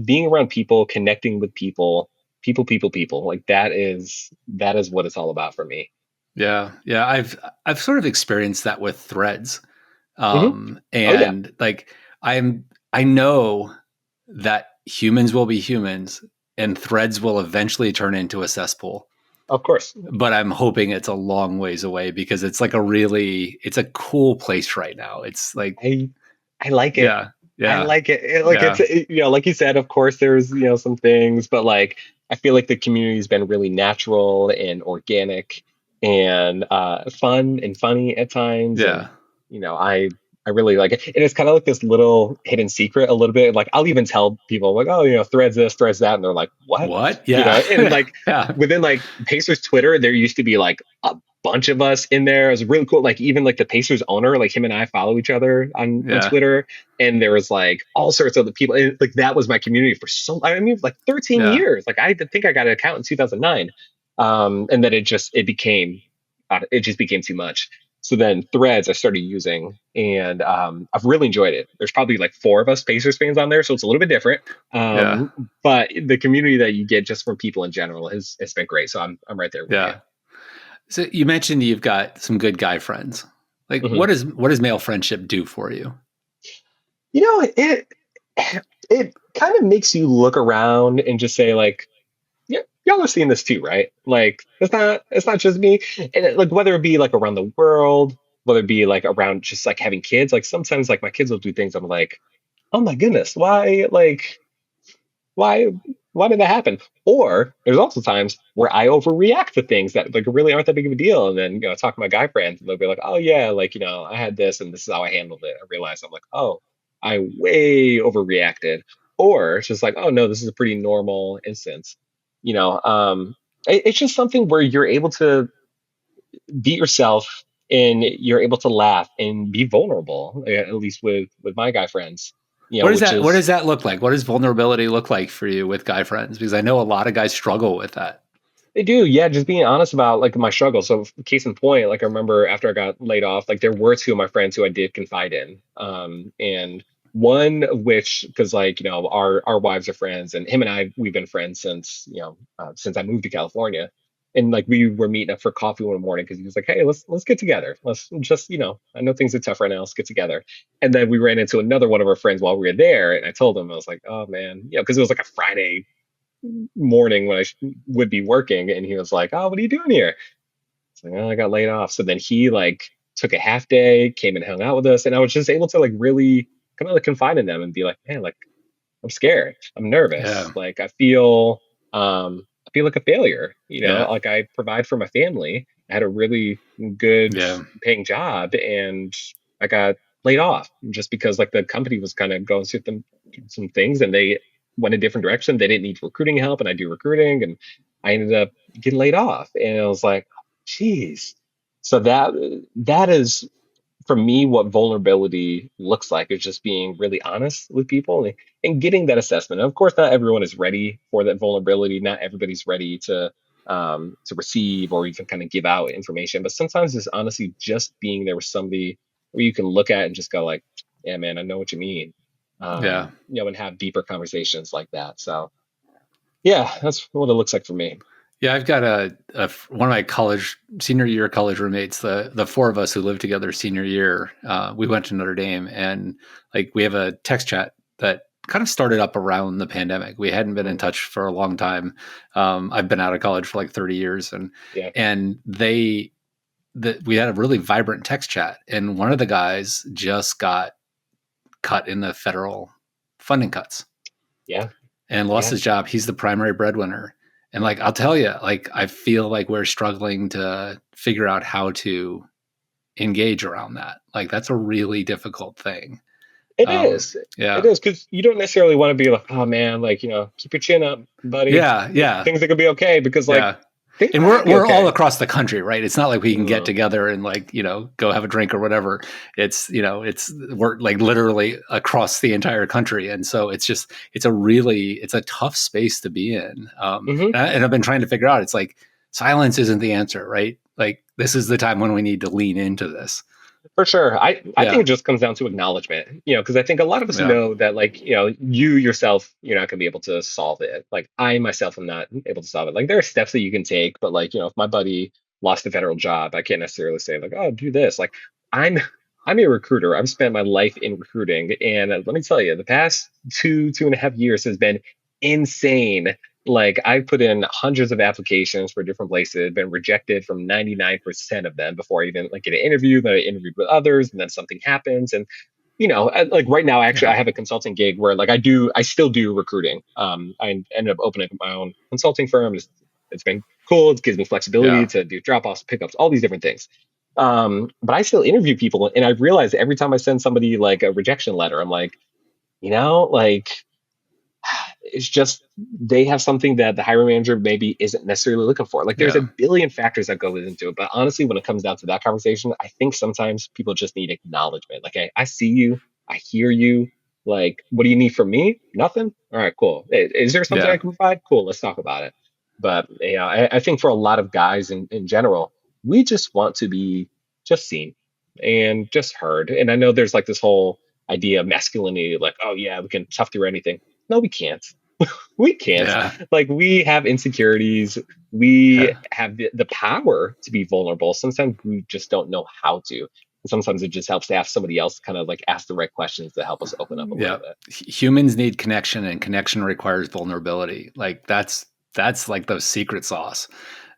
being around people, connecting with people, people. Like that is what it's all about for me. Yeah. Yeah. I've sort of experienced that with Threads. Hmm. Oh yeah, And like I know that humans will be humans and Threads will eventually turn into a cesspool. of course. But I'm hoping it's a long ways away because it's like it's a cool place right now. It's like, I I like it. yeah, I yeah, like it. Like yeah, like you said, of course, there's some things, but like I feel like the community's been really natural and organic and fun and funny at times, and yeah. I really like it. And it's kind of like this little hidden secret, a little bit. Like I'll even tell people like, oh, threads this, threads that, and they're like, what? What? Yeah, And like yeah, within like Pacers Twitter, there used to be like a bunch of us in there. It was really cool. Like even like the Pacers owner, like him and I follow each other on yeah, Twitter, and there was like all sorts of the people. And like that was my community for I mean, like 13 yeah, years. Like I think I got an account in 2009, and then it just became too much. So then Threads I started using, and I've really enjoyed it. There's probably like four of us Pacers fans on there, so it's a little bit different. yeah, But the community that you get just from people in general has it's been great. So I'm right there with you. yeah. So you mentioned you've got some good guy friends. Like, Mhm. what does male friendship do for you? It kind of makes you look around and just say like, yeah, y'all are seeing this too, right? Like it's not just me. And like whether it be like around the world, whether it be like around just like having kids, like sometimes like my kids will do things I'm like, oh my goodness, why why did that happen? Or there's also times where I overreact to things that like really aren't that big of a deal. And then talk to my guy friends and they'll be like, oh yeah, like I had this and this is how I handled it. I realized I'm like, oh, I way overreacted. Or it's just like, oh no, this is a pretty normal instance. You know, it's just something where you're able to be yourself and you're able to laugh and be vulnerable, at least with my guy friends, which What is does that look like? What does vulnerability look like for you with guy friends? Because I know a lot of guys struggle with that. they do, yeah. Just being honest about like my struggle. So, case in point, like I remember after I got laid off, like there were two of my friends who I did confide in, and one of which, because like our wives are friends, and him and we've been friends since since I moved to California, and like we were meeting up for coffee one morning because he was like, hey, let's get together. Let's just I know things are tough right now. Let's get together. And then we ran into another one of our friends while we were there, and I told him I was like, oh man, because it was like a Friday morning when would be working, and he was like, "Oh, what are you doing here?" It's like, "Oh, I got laid off." So then he like took a half day, came and hung out with us, and I was just able to like really kind of like confide in them and be like, "Man, like I'm scared, I'm nervous, Yeah, like I feel like a failure. yeah, Like I provide for my family. I had a really good yeah, paying job, and I got laid off just because like the company was kind of going through some things, and they went a different direction. They didn't need recruiting help, and I do recruiting, and I ended up getting laid off. And I was like, geez. So that is for me what vulnerability looks like is just being really honest with people and getting that assessment. And of course, not everyone is ready for that vulnerability. Not everybody's ready to receive or even kind of give out information. But sometimes it's honestly just being there with somebody where you can look at and just go like, yeah, man, I know what you mean. yeah. And have deeper conversations like that. So yeah, that's what it looks like for me. Yeah, I've got one of my senior year college roommates. The four of us who lived together senior year, we went to Notre Dame, and like we have a text chat that kind of started up around the pandemic. We hadn't been in Mm, touch for a long time. I've been out of college for like 30 years, yeah, and we had a really vibrant text chat, and one of the guys just got cut in the federal funding cuts yeah, and lost yeah. his job. He's the primary breadwinner. And like, I'll tell you, like, I feel like we're struggling to figure out how to engage around that. Like, that's a really difficult thing. It is. It Yeah. is because you don't necessarily want to be like, oh man, like keep your chin up, buddy. Yeah. Like Yeah. things are gonna be okay because like Yeah. things And might not be we're all okay. across the country, right? It's not like we can get Mm, together and like, go have a drink or whatever. We're like literally across the entire country. And so it's a tough space to be in. hmm. And I've been trying to figure out, it's like silence isn't the answer, right? Like this is the time when we need to lean into this. For sure. I think Yeah. it just comes down to acknowledgement, because I think a lot of us Yeah. know that, like, you yourself, you're not going to be able to solve it. Like, I myself am not able to solve it. Like, there are steps that you can take, but, like, if my buddy lost a federal job, I can't necessarily say, like, oh, do this. Like, I'm, I'm a recruiter. I've spent my life in recruiting. And let me tell you, the past 2.5 years has been insane. Like, I put in hundreds of applications for different places, been rejected from 99% of them before I even like get an interview. Then I interviewed with others, and then something happens. And like right now, actually, I Yeah. have a consulting gig where, like, I still do recruiting. I ended up opening up my own consulting firm. It's been cool. It gives me flexibility Yeah. to do drop offs, pickups, all these different things. But I still interview people, and I realize every time I send somebody like a rejection letter, I'm like, like it's just they have something that the hiring manager maybe isn't necessarily looking for. Like, there's a Yeah. billion factors that go into it. But honestly, when it comes down to that conversation, I think sometimes people just need acknowledgement. Like, hey, I see you, I hear you. Like, what do you need from me? Nothing. All right, cool. Is there something I Yeah. can provide? Cool, let's talk about it. But I think for a lot of guys in general, we just want to be just seen and just heard. And I know there's like this whole idea of masculinity, like, oh yeah, we can tough through anything. No, we can't. We can't. Yeah. Like, we have insecurities. Yeah. We have the power to be vulnerable. Sometimes we just don't know how to. And sometimes it just helps to have somebody else kind of like ask the right questions to help us open up a little Yeah. bit. Humans need connection, and connection requires vulnerability. Like that's like the secret sauce.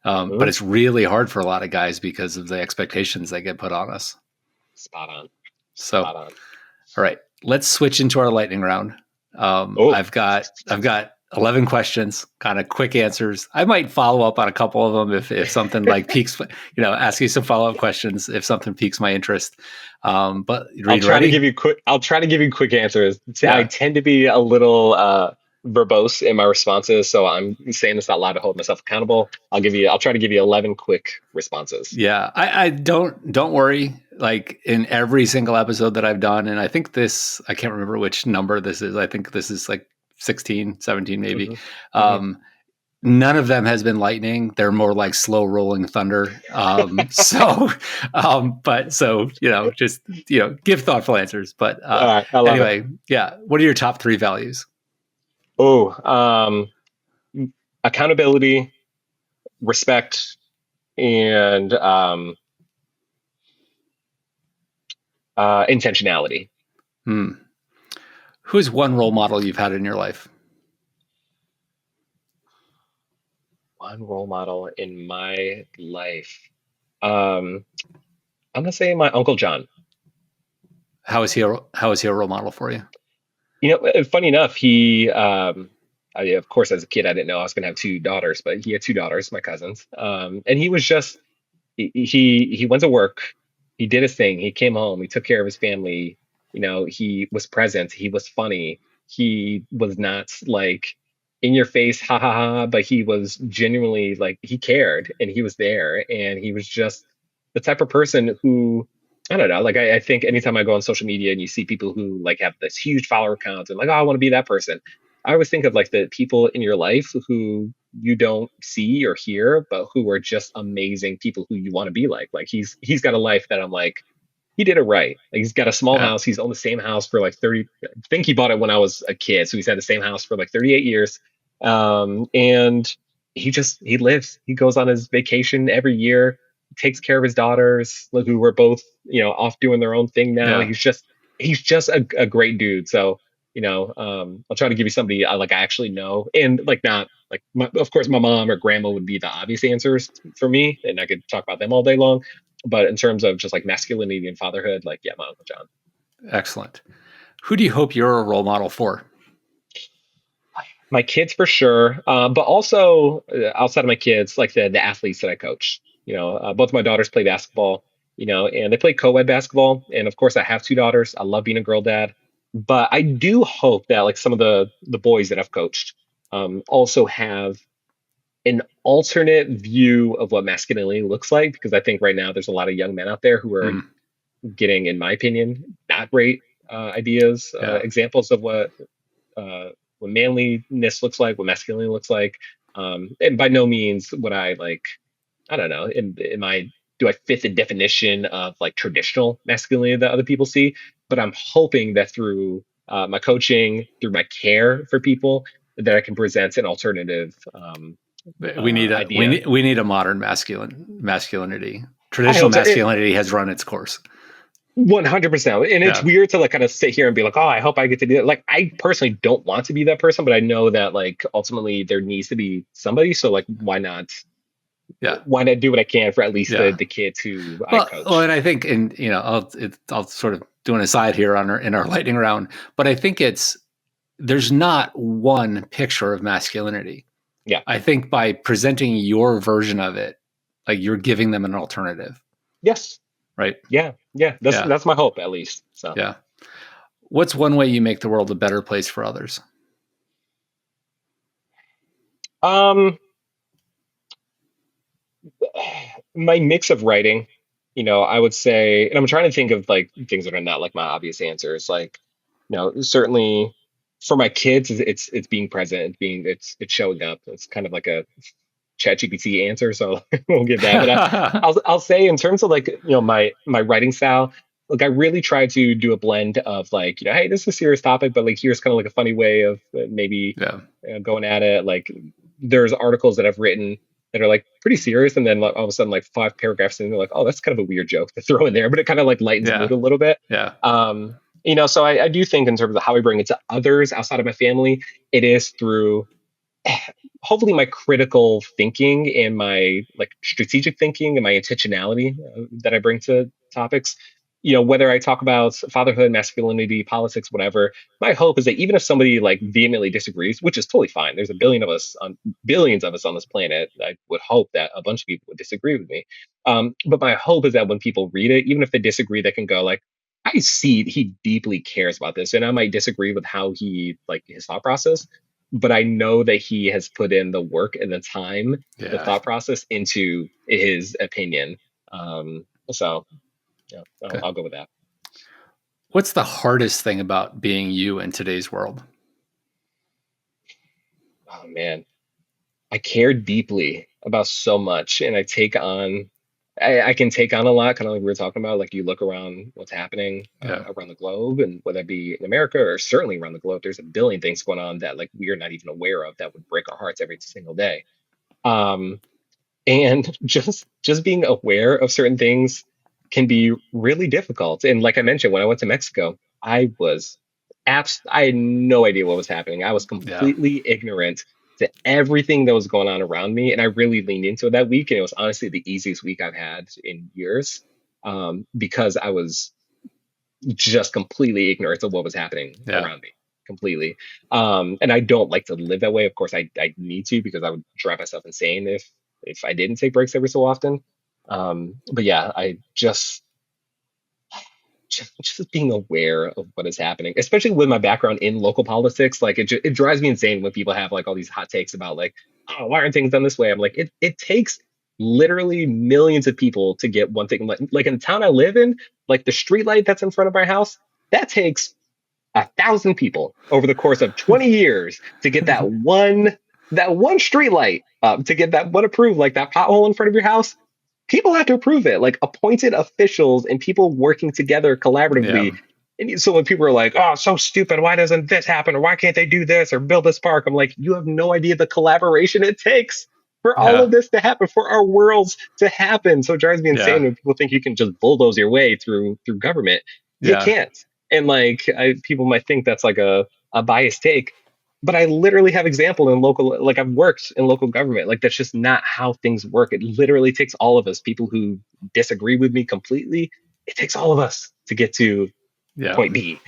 But Hmm. it's really hard for a lot of guys because of the expectations that get put on us. Spot on. So, Spot on. all right, let's switch into our lightning round. Oh, I've got 11 questions, kind of quick answers. I might follow up on a couple of them if something like piques, ask you some follow up questions if something piques my interest. But I'll read try to ready? give you quick. I'll try to give you quick answers. I Yeah, tend to be a little verbose in my responses, so I'm saying this out loud to hold myself accountable. I'll try to give you 11 quick responses. yeah. I don't worry. Like in every single episode that I've done, and I think I can't remember which number this is. I think this is like 16, 17, maybe. Hmm. Hmm. Um, None of them has been lightning. They're more like slow rolling thunder. But so, just, give thoughtful answers. But All right, I love it. anyway, yeah. What are your top three values? Oh, accountability, respect, and intentionality. Hmm. Who's one role model you've had in your life? One role model in my life. Um, I'm gonna say my Uncle John. How is he a role model for you? Funny enough, he, of course, as a kid, I didn't know I was gonna have two daughters, but he had two daughters, my cousins. And he was just he went to work, he did his thing, he came home, he took care of his family. He was present, he was funny, he was not like in your face, ha ha ha, but he was genuinely like he cared and he was there, and he was just the type of person who, I don't know, like I think anytime I go on social media and you see people who like have this huge follower count and like, oh, I want to be that person. I always think of like the people in your life who you don't see or hear, but who are just amazing people who you want to be like. Like, he's got a life that I'm like, he did it right. Like, he's got a small Yeah. house. He's owned the same house for like 30. I think he bought it when I was a kid, so he's had the same house for like 38 years. And he lives. He goes on his vacation every year. Takes care of his daughters, like, who were both off doing their own thing now. Yeah. He's just a great dude. So I'll try to give you somebody I actually know, and like not like of course my mom or grandma would be the obvious answers for me, and I could talk about them all day long. But in terms of just like masculinity and fatherhood, like, yeah, my Uncle John. Excellent. Who do you hope you're a role model for? My kids for sure, but also outside of my kids, like the athletes that I coach. Both my daughters play basketball. And they play co-ed basketball. And of course, I have two daughters. I love being a girl dad, but I do hope that like some of the boys that I've coached also have an alternate view of what masculinity looks like, because I think right now there's a lot of young men out there who are Mm, getting, in my opinion, not great ideas, yeah. examples of what manliness looks like, what masculinity looks like. And by no means would I like, I don't know, am I do I fit the definition of like traditional masculinity that other people see? But I'm hoping that through my coaching, through my care for people, that I can present an alternative idea. We need a modern masculinity. I Traditional hope so. masculinity has run its course. 100%. And it's Yeah. weird to like kind of sit here and be like, oh, I hope I get to be that. Like, I personally don't want to be that person, but I know that like ultimately there needs to be somebody. So like, Yeah. why not do what I can for at least Yeah. the kids who I Well, coach? and I think, and I'll sort of do an aside here in our lightning round, but I think there's not one picture of masculinity. Yeah. I think by presenting your version of it, like you're giving them an alternative, Yes. right? Yeah. Yeah. Yeah. That's my hope at least. So, Yeah. What's one way you make the world a better place for others? um, my mix of writing, I would say, and I'm trying to think of like things that are not like my obvious answers. Like, certainly for my kids, it's being present, it's showing up. It's kind of like a ChatGPT answer, so we'll give that. But I'll say in terms of like my writing style, like I really try to do a blend of like hey, this is a serious topic, but like here's kind of like a funny way of maybe Yeah. going at it. Like there's articles that I've written that are like pretty serious, and then like all of a sudden like 5 paragraphs in, they're like, oh, that's kind of a weird joke to throw in there, but it kind of like lightens the Yeah. mood a little bit. Yeah. So I do think in terms of how I bring it to others outside of my family, it is through hopefully my critical thinking and my like strategic thinking and my intentionality that I bring to topics. Whether I talk about fatherhood, masculinity, politics, whatever, my hope is that even if somebody like vehemently disagrees, which is totally fine, there's billions of us on this planet. I would hope that a bunch of people would disagree with me. But my hope is that when people read it, even if they disagree, they can go like, I see he deeply cares about this, and I might disagree with how he like his thought process, but I know that he has put in the work and the time, the Yeah. thought process into his opinion. So yeah, Okay. I'll go with that. What's the hardest thing about being you in today's world? Oh man, I care deeply about so much, and I can take on a lot, kind of like we were talking about. Like you look around what's happening Yeah. around the globe, and whether it be in America or certainly around the globe, there's a billion things going on that like we are not even aware of that would break our hearts every single day. Um, and just being aware of certain things can be really difficult. And like I mentioned, when I went to Mexico, I had no idea what was happening. I was Yeah. completely ignorant to everything that was going on around me, and I really leaned into it that week, and it was honestly the easiest week I've had in years, because I was just completely ignorant of what was happening Yeah. around me completely. And I don't like to live that way. Of course, I need to, because I would drive myself insane if I didn't take breaks every so often. But yeah, I just being aware of what is happening, especially with my background in local politics. Like it drives me insane when people have like all these hot takes about like, oh, why aren't things done this way? I'm like, it takes literally millions of people to get one thing. Like in the town I live in, like the street light that's in front of my house, that takes 1,000 people over the course of 20 years to get that one street light to get that one approved. Like that pothole in front of your house, people have to approve it, like appointed officials and people working together Yeah. collaboratively. And so when people are like, oh, so stupid, why doesn't this happen? Or why can't they do this or build this park? I'm like, you have no idea the collaboration it takes for all Yeah. of this to happen, for our worlds to happen. So it drives me insane Yeah. when people think you can just bulldoze your way through government. You Yeah. can't. And like people might think that's like a biased take, but I literally have example in local, like I've worked in local government. Like that's just not how things work. It literally takes all of us, people who disagree with me completely. It takes all of us to get to Yeah. point B.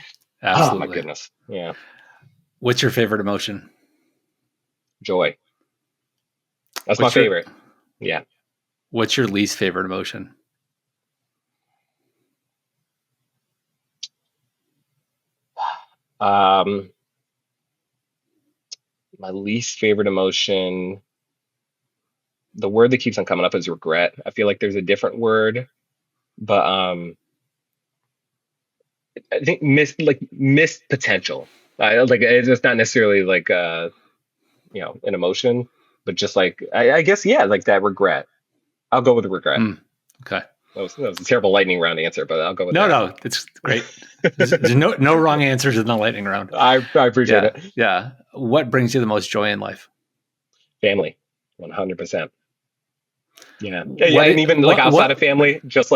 Oh my Absolutely. goodness. Yeah. What's your favorite emotion? Joy. That's my What's your favorite. Yeah. What's your least favorite emotion? Um, my least favorite emotion, the word that keeps on coming up is regret. I feel like there's a different word, but I think missed potential. Like it's just not necessarily like an emotion, but just like I guess yeah, like that regret. I'll go with regret. Hmm. Okay. That was a terrible lightning round answer, but I'll go with that. No, it's great. There's no wrong answers in the lightning round. I appreciate Yeah. it. Yeah. What brings you the most joy in life? Family, 100%. Yeah. Yeah. What And it, even like outside of family, just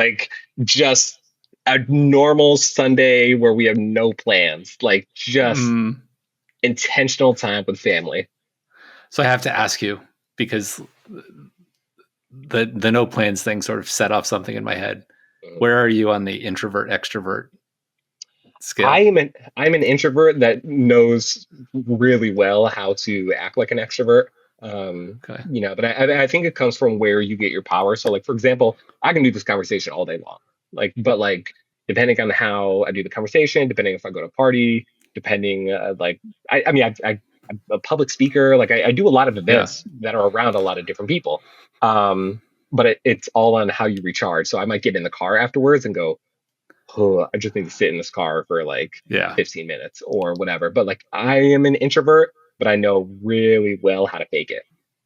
a normal Sunday where we have no plans, like just mm, intentional time with family. so I have to ask you because the no plans thing sort of set off something in my head. Mhm. Where are you on the introvert extrovert scale? I'm an introvert that knows really well how to act like an extrovert. Okay. But I think it comes from where you get your power. So like for example, I can do this conversation all day long. But depending on how I do the conversation, depending if I go to a party, depending I mean I'm a public speaker. Like I do a lot of Yeah. events that are around a lot of different people. But it's all on how you recharge. So I might get in the car afterwards and go, oh, I just need to sit in this car for like Yeah. 15 minutes or whatever. But like I am an introvert, but I know really well how to fake it.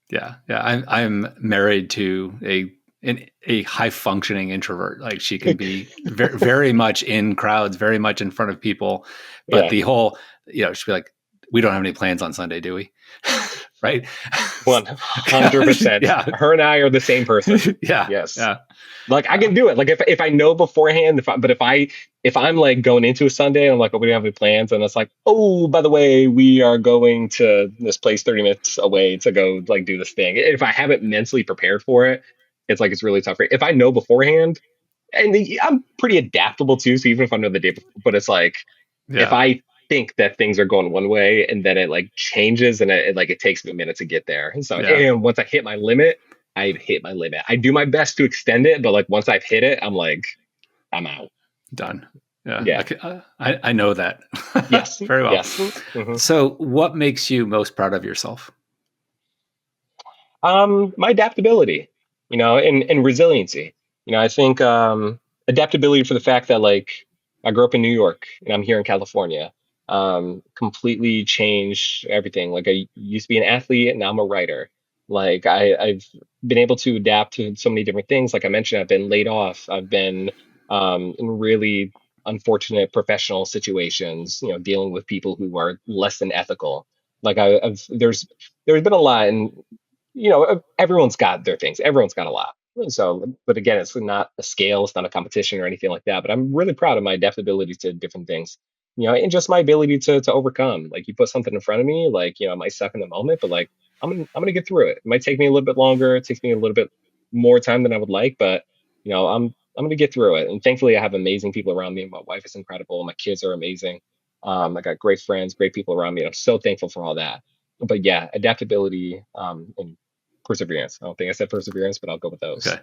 Yeah. Yeah. I'm married to a high functioning introvert. Like she can be very, very much in crowds, very much in front of people. But Yeah, the whole, she'd be like, we don't have any plans on Sunday, do we? Right. 100%. Yeah. Her and I are the same person. Yeah. Yes. Yeah. Like I can do it. Like if I know beforehand, if I'm like going into a Sunday and I'm like, oh, we don't have any plans, and it's like, oh, by the way, we are going to this place 30 minutes away to go like do this thing. If I haven't mentally prepared for it, it's like it's really tough. If I know beforehand, and I'm pretty adaptable too, so even if I know the day before, but it's like if Yeah. I think that things are going one way and then it like changes and it takes me a minute to get there. And so, Yeah. and once I hit my limit, I've hit my limit. I do my best to extend it, but like once I've hit it, I'm like, I'm out. Done. Yeah. Yeah. I know that. Yes. Very well. Yes. Mhm. So what makes you most proud of yourself? My adaptability, and resiliency. I think adaptability for the fact that like I grew up in New York and I'm here in California. Completely changed everything. Like I used to be an athlete and now I'm a writer. Like I've been able to adapt to so many different things. Like I mentioned, I've been laid off. I've been in really unfortunate professional situations, dealing with people who are less than ethical. Like there's been a lot, and everyone's got their things. Everyone's got a lot. So, but again, it's not a scale, it's not a competition or anything like that. But I'm really proud of my adaptability to different things, and just my ability to overcome. Like you put something in front of me, like it might suck in the moment, but like I'm gonna get through it. It might take me a little bit longer. It takes me a little bit more time than I would like, but I'm gonna get through it. And thankfully, I have amazing people around me. My wife is incredible. My kids are amazing. I got great friends, great people around me. I'm so thankful for all that. But yeah, adaptability and perseverance. I don't think I said perseverance, but I'll go with those. Okay.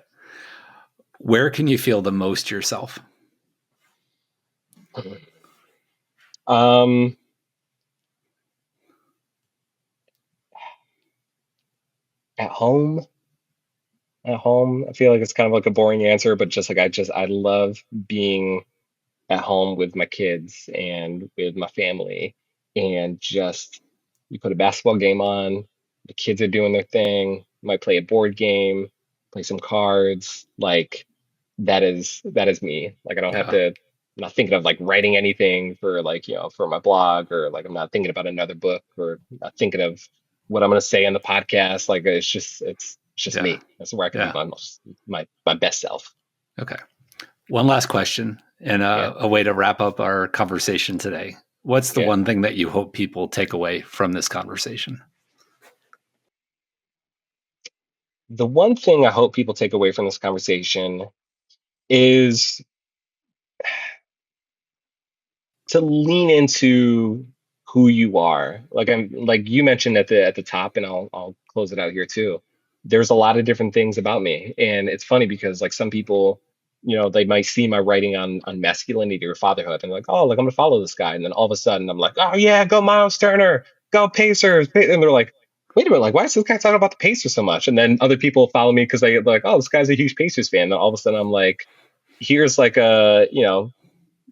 Where can you feel the most yourself? Um, at home, I feel like it's kind of like a boring answer, but just like I love being at home with my kids and with my family, and just you put a basketball game on, the kids are doing their thing, might play a board game, play some cards, like that is me. Like I don't have Yeah. to. I'm not thinking of like writing anything for like for my blog, or like I'm not thinking about another book, or not thinking of what I'm going to say on the podcast. Like it's just Yeah. me. That's where I can be Yeah. my best self. Okay. One last question and Yeah. a way to wrap up our conversation today. What's the Yeah. one thing that you hope people take away from this conversation? The one thing I hope people take away from this conversation is to lean into who you are. Like you mentioned at the top, and I'll close it out here too. There's a lot of different things about me, and it's funny because like some people, they might see my writing on masculinity or fatherhood, and they're like, oh, like I'm gonna follow this guy, and then all of a sudden I'm like, oh yeah, go Miles Turner, go Pacers, and they're like, wait a minute, like why is this guy talking about the Pacers so much? And then other people follow me because they're like, oh, this guy's a huge Pacers fan. And then all of a sudden I'm like, here's like a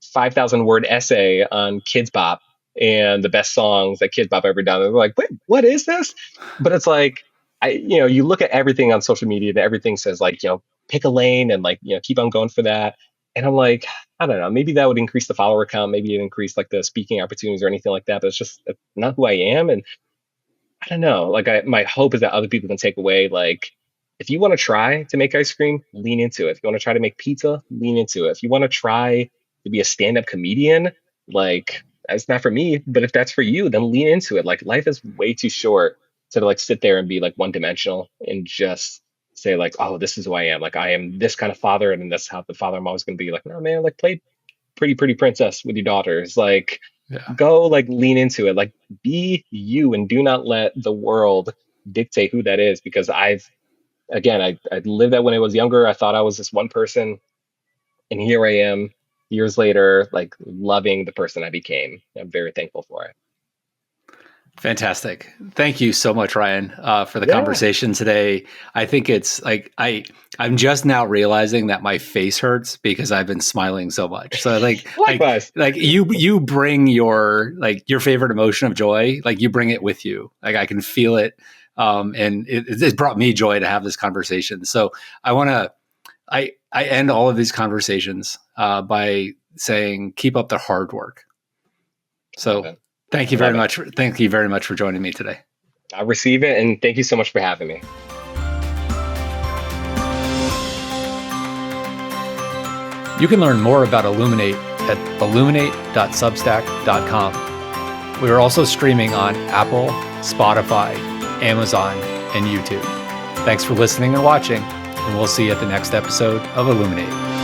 5,000 word essay on Kids Bop and the best songs that Kids Bop ever done. And they're like, wait, what is this? But it's like, you look at everything on social media and everything says like, pick a lane and like, keep on going for that. And I'm like, I don't know, maybe that would increase the follower count, maybe it increase like the speaking opportunities or anything like that. But it's just not who I am. And I don't know. Like my hope is that other people can take away, like, if you want to try to make ice cream, lean into it. If you want to try to make pizza, lean into it. If you want to try to be a stand-up comedian, like, that's not for me, but if that's for you, then lean into it. Like, life is way too short to like sit there and be like one dimensional and just say like, oh, this is who I am. Like, I am this kind of father, and then that's how the father I'm always going to be. Like, no, man, like, play pretty princess with your daughters. Like, Yeah. go like lean into it. Like, be you and do not let the world dictate who that is. Because I lived that when I was younger. I thought I was this one person, and here I am years later, like loving the person I became. I'm very thankful for it. Fantastic. Thank you so much, Ryan, for the Yeah. conversation today. I think it's like, I'm just now realizing that my face hurts because I've been smiling so much. So Likewise. like you bring your favorite emotion of joy, like you bring it with you. Like I can feel it. And it brought me joy to have this conversation. So I end all of these conversations by saying, keep up the hard work. So thank you very much. Thank you very much for joining me today. I receive it. And thank you so much for having me. You can learn more about Illuminate at illuminate.substack.com. We are also streaming on Apple, Spotify, Amazon, and YouTube. Thanks for listening and watching, and we'll see you at the next episode of Illuminate.